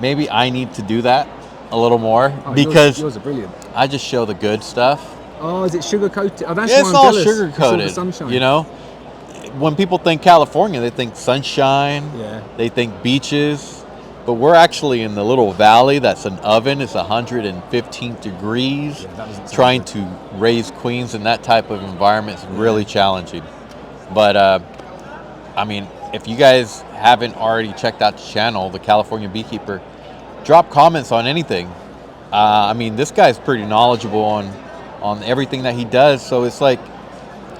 Maybe I need to do that a little more because yours are brilliant. I just show the good stuff. Oh, is it sugar coated? Oh, that's it's why I'm all jealous. sugar It's all the coated. sunshine. You know, when people think California, they think sunshine. Yeah. They think beaches, but we're actually in the little valley that's an oven. It's 115 degrees. Yeah, trying to raise queens in that type of environment is really challenging. But I mean, if you guys haven't already checked out the channel, the California Beekeeper, drop comments on anything. I mean, this guy's pretty knowledgeable on everything that he does. So it's like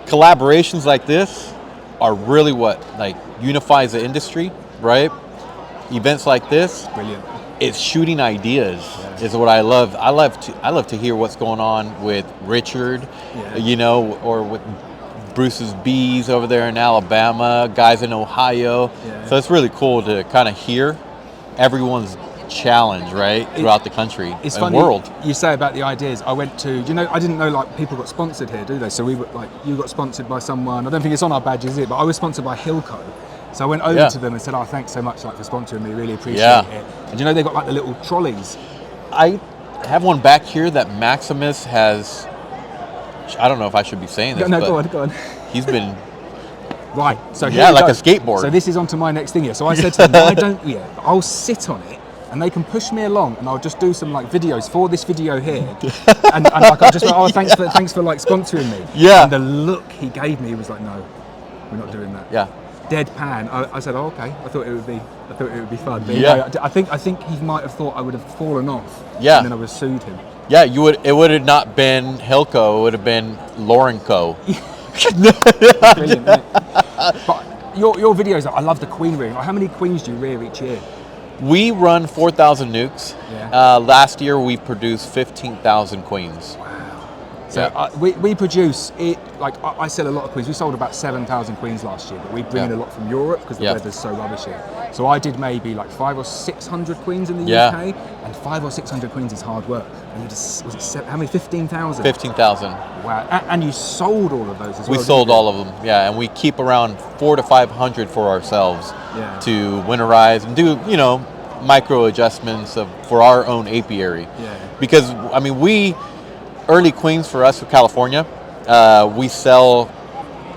collaborations like this are really what like unifies the industry, right? Events like this, brilliant. It's shooting ideas is what I love. I love to hear what's going on with Richard, you know, or with Bruce's bees over there in Alabama, guys in Ohio. So it's really cool to kind of hear everyone's challenge, right, throughout the country it's and funny world. You say about the ideas. I went to, you know, I didn't know like people got sponsored here, do they? So we were like, you got sponsored by someone. I don't think it's on our badges, is it? But I was sponsored by Hilco. So I went over to them and said, "Oh, thanks so much, like for sponsoring me. Really appreciate it." And you know, they got like the little trolleys. I have one back here that Maximus has. I don't know if I should be saying this. No, but go on. He's been. Right. So yeah, like a skateboard. So this is onto my next thing here. So I said to them, "Why don't we? I'll sit on it." And they can push me along, and I'll just do some like videos for this video here, and like I just went, oh, thanks for like sponsoring me. Yeah. And the look he gave me was like, no, we're not doing that. Yeah. deadpan. I said, oh, okay. I thought it would be fun. But Yeah. I think he might have thought I would have fallen off. Yeah. And then I would have sued him. Yeah, it would have not been Hilco, it would have been Laurenco. Brilliant, mate. But your videos, I love the queen rearing. Like, how many queens do you rear each year? We run 4,000 nucs. Yeah. Last year we produced 15,000 queens. So we produce it, like I sell a lot of queens. We sold about 7,000 queens last year, but we bring in a lot from Europe because the weather's so rubbish here. So I did maybe like 500 or 600 queens in the UK, and 500 or 600 queens is hard work. And you just, how many? 15,000? 15,000. Wow. And you sold all of those as well? We sold all of them, yeah, and we keep around 400 to 500 for ourselves to winterize and do, micro adjustments for our own apiary. Yeah. Because, I mean, early queens for us for California, we sell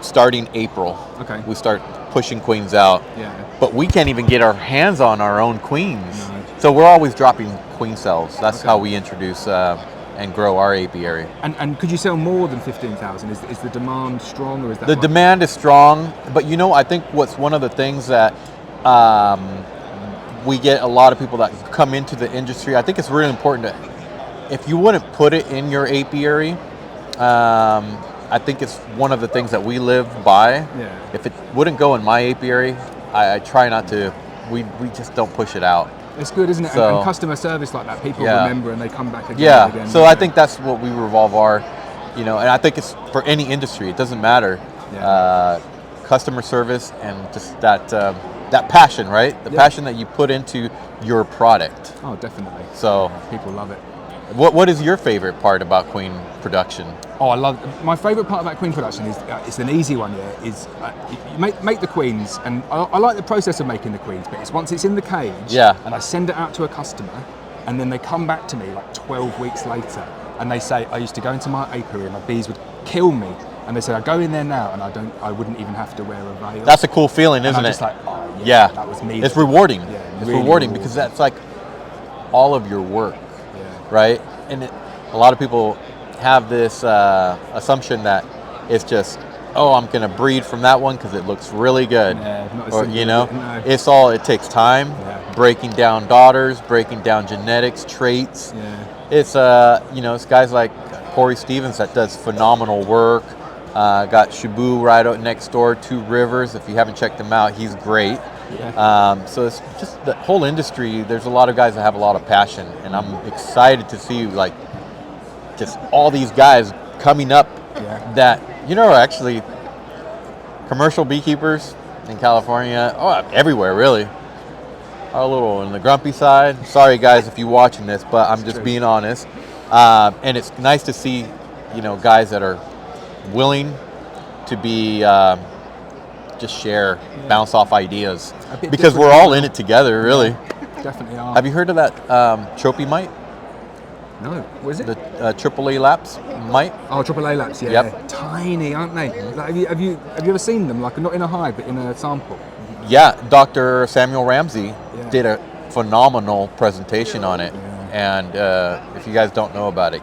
starting April. Okay. We start pushing queens out. Yeah. But we can't even get our hands on our own queens. No. So we're always dropping queen cells. That's how we introduce and grow our apiary. And could you sell more than 15,000? Is the demand strong, or is that the demand is strong? But I think what's one of the things that we get a lot of people that come into the industry. I think it's really important to, if you wouldn't put it in your apiary, I think it's one of the things that we live by. Yeah. If it wouldn't go in my apiary, I try not to. We just don't push it out. It's good, isn't it? So, and customer service like that, people remember and they come back again. Yeah. And again. So I think that's what we revolve our, and I think it's for any industry. It doesn't matter. Yeah. Customer service and just that passion, right? The passion that you put into your product. Oh, definitely. So people love it. What is your favorite part about queen production? Oh, my favorite part about queen production is it's an easy one. Yeah, is you make the queens, and I like the process of making the queens. But it's once it's in the cage, and I send it out to a customer, and then they come back to me like 12 weeks later, and they say, I used to go into my apiary and my bees would kill me. And they said, I go in there now and I wouldn't even have to wear a veil. That's a cool feeling, isn't I'm it? Just like, oh, that was me. It's rewarding. Yeah, it's really rewarding because that's like all of your work, right? And a lot of people have this assumption that it's just, I'm going to breed from that one because it looks really good. Or, it takes time, breaking down daughters, breaking down genetics, traits. It's, it's guys like Corey Stevens that does phenomenal work. Got Shabu right out next door, 2 Rivers. If you haven't checked him out, he's great. So it's just the whole industry. There's a lot of guys that have a lot of passion, and I'm excited to see just all these guys coming up that are actually commercial beekeepers in California, everywhere really, are a little on the grumpy side. Sorry guys if you're watching this, but I'm just being honest. And it's nice to see guys that are willing to be just share, bounce off ideas, because we're all in it together, really. Definitely are. Have you heard of that trophy mite? No, what is it? The AAA laps mite. Oh, AAA laps, yeah. Yep. Tiny, aren't they? Like, have you ever seen them? Like, not in a hive, but in a sample. Yeah, Dr. Samuel Ramsey did a phenomenal presentation on it, and if you guys don't know about it,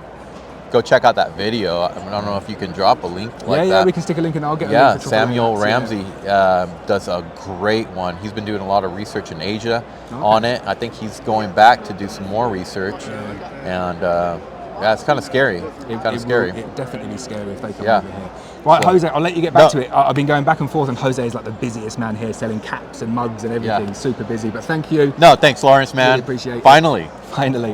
go check out that video. I don't know if you can drop a link like that. Yeah, we can stick a link and I'll get a link for Samuel Ramsey does a great one. He's been doing a lot of research in Asia on it. I think he's going back to do some more research. And it's kind of scary. It definitely be scary if they come over here. Right, Jose, I'll let you get back to it. I've been going back and forth, and Jose is like the busiest man here, selling caps and mugs and everything. Super busy, but thank you. No, thanks, Lawrence, man. Really appreciate it. Finally,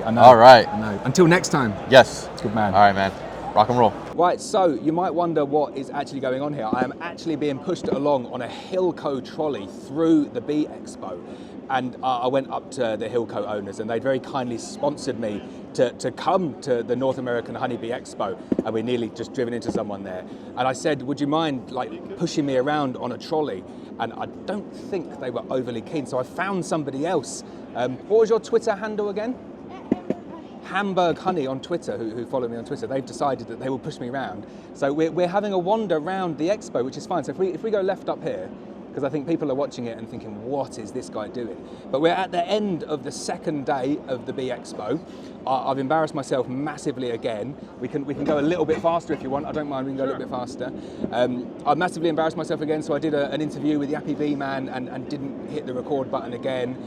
I know. All right. I know. Until next time. Yes. Good man. All right, man. Rock and roll. Right, so you might wonder what is actually going on here. I am actually being pushed along on a Hilco trolley through the Bee Expo. And I went up to the Hilco owners, and they'd very kindly sponsored me to come to the North American Honeybee Expo, and we're nearly just driven into someone there. And I said, would you mind like pushing me around on a trolley? And I don't think they were overly keen, so I found somebody else. What was your Twitter handle again? Hamburg Honey on Twitter, who follow me on Twitter. They've decided that they will push me around. So we're having a wander around the expo, which is fine. So if we go left up here, because I think people are watching it and thinking, what is this guy doing? But we're at the end of the second day of the Bee Expo. I've embarrassed myself massively again. We can go a little bit faster if you want. I don't mind, we can go a little bit faster. I've massively embarrassed myself again, so I did an interview with Yappy Bee Man and didn't hit the record button again.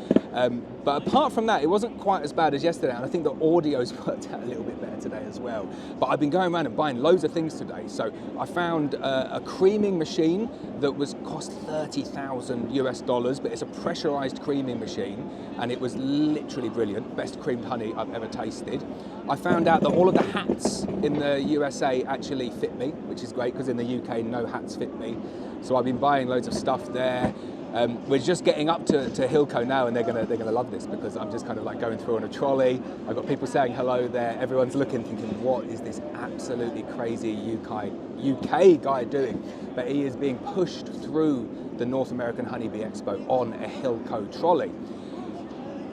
But apart from that, it wasn't quite as bad as yesterday, and I think the audio's worked out a little bit better today as well. But I've been going around and buying loads of things today. So I found a creaming machine that cost $30,000 US, but it's a pressurized creaming machine, and it was literally brilliant. Best creamed honey I've ever tasted. I found out that all of the hats in the USA actually fit me, which is great, because in the UK no hats fit me. So I've been buying loads of stuff there. We're just getting up to Hilco now, and they're gonna love this, because I'm just kind of like going through on a trolley. I've got people saying hello there. Everyone's looking, thinking, what is this absolutely crazy UK guy doing? But he is being pushed through the North American Honeybee Expo on a Hilco trolley.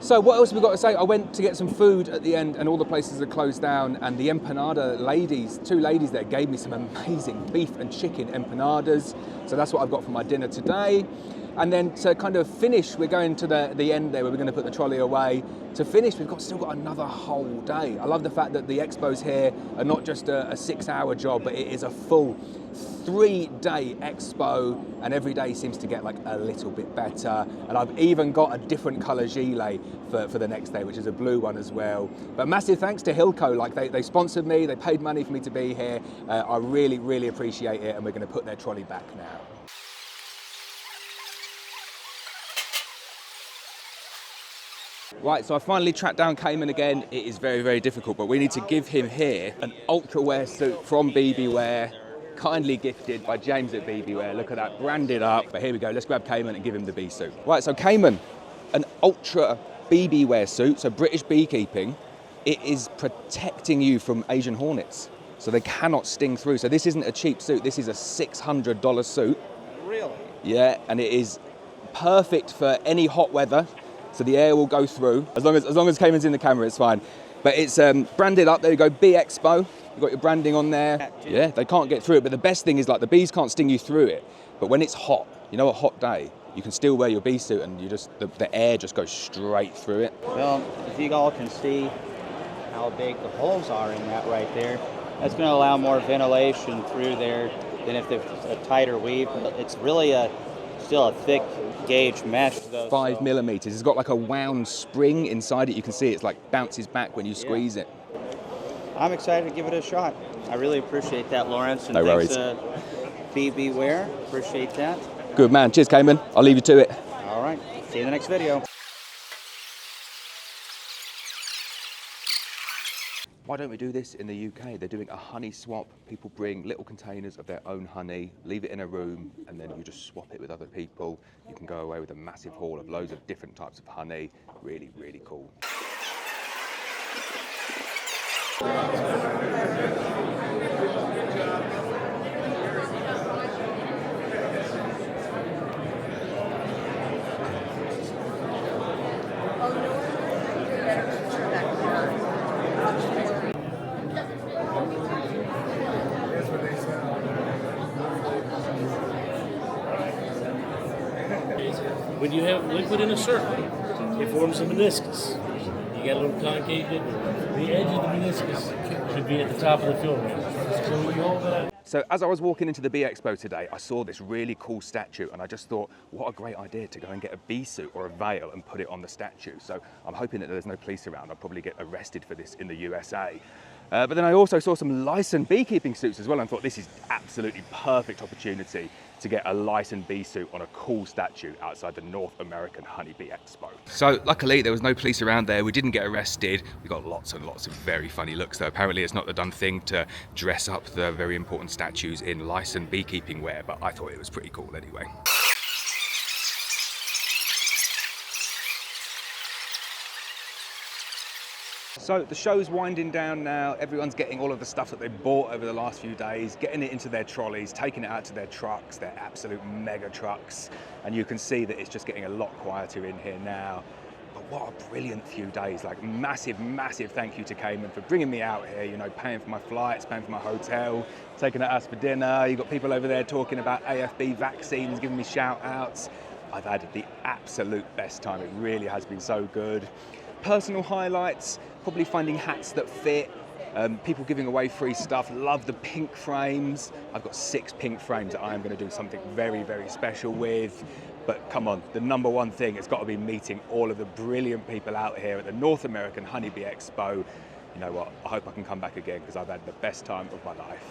So what else have we got to say? I went to get some food at the end, and all the places are closed down, and the empanada ladies, 2 ladies there, gave me some amazing beef and chicken empanadas. So that's what I've got for my dinner today. And then to kind of finish, we're going to the end there where we're going to put the trolley away. To finish, we've still got another whole day. I love the fact that the expos here are not just a 6-hour job, but it is a full 3-day expo, and every day seems to get like a little bit better. And I've even got a different colour gilet for the next day, which is a blue one as well. But massive thanks to Hilco, like they sponsored me, they paid money for me to be here. I really, really appreciate it, and we're going to put their trolley back now. Right, so I finally tracked down Cayman again. It is very, very difficult, but we need to give him here an ultra wear suit from BB Wear, kindly gifted by James at BB Wear. Look at that, branded up. But here we go, let's grab Cayman and give him the bee suit. Right, so Cayman, an ultra BB Wear suit, so British beekeeping. It is protecting you from Asian hornets, so they cannot sting through. So this isn't a cheap suit, this is a $600 suit. Really? Yeah, and it is perfect for any hot weather. So the air will go through. As long as Cayman's in the camera, it's fine. But it's branded up. There you go, Bee Expo. You've got your branding on there. Yeah, they can't get through it. But the best thing is, like, the bees can't sting you through it. But when it's hot, you know, a hot day, you can still wear your bee suit, and you just the air just goes straight through it. Well, if you all can see how big the holes are in that right there, that's going to allow more ventilation through there than if it's a tighter weave. But it's really still a thick gauge mesh though. 5 millimeters. It's got like a wound spring inside it. You can see it's like bounces back when you squeeze it. I'm excited to give it a shot. I really appreciate that, Lawrence. And no worries. Thanks, BB Wear. Appreciate that. Good man. Cheers, Cayman. I'll leave you to it. All right. See you in the next video. Why don't we do this in the UK? They're doing a honey swap. People bring little containers of their own honey, leave it in a room, and then you just swap it with other people. You can go away with a massive haul of loads of different types of honey. Really, really cool. When you have liquid in a circle, it forms a meniscus. You got a little concave dip. The edge of the meniscus should be at the top of the filament. So you hold that. So as I was walking into the Bee Expo today, I saw this really cool statue, and I just thought, what a great idea to go and get a bee suit or a veil and put it on the statue. So I'm hoping that there's no police around. I'll probably get arrested for this in the USA. But then I also saw some licensed beekeeping suits as well, and thought this is absolutely perfect opportunity to get a licensed bee suit on a cool statue outside the North American Honeybee Expo. So luckily there was no police around there. We didn't get arrested. We got lots and lots of very funny looks though. Apparently it's not the done thing to dress up the very important statues in licensed beekeeping wear, but I thought it was pretty cool anyway. So the show's winding down now. Everyone's getting all of the stuff that they bought over the last few days, getting it into their trolleys, taking it out to their trucks, their absolute mega trucks. And you can see that it's just getting a lot quieter in here now. But what a brilliant few days. Like massive, massive thank you to Cayman for bringing me out here, you know, paying for my flights, paying for my hotel, taking us for dinner. You've got people over there talking about AFB vaccines, giving me shout outs. I've had the absolute best time. It really has been so good. Personal highlights, probably finding hats that fit, people giving away free stuff. Love the pink frames. I've got 6 pink frames that I am going to do something very, very special with. But come on, the number one thing has got to be meeting all of the brilliant people out here at the North American Honeybee Expo. You know what, I hope I can come back again because I've had the best time of my life.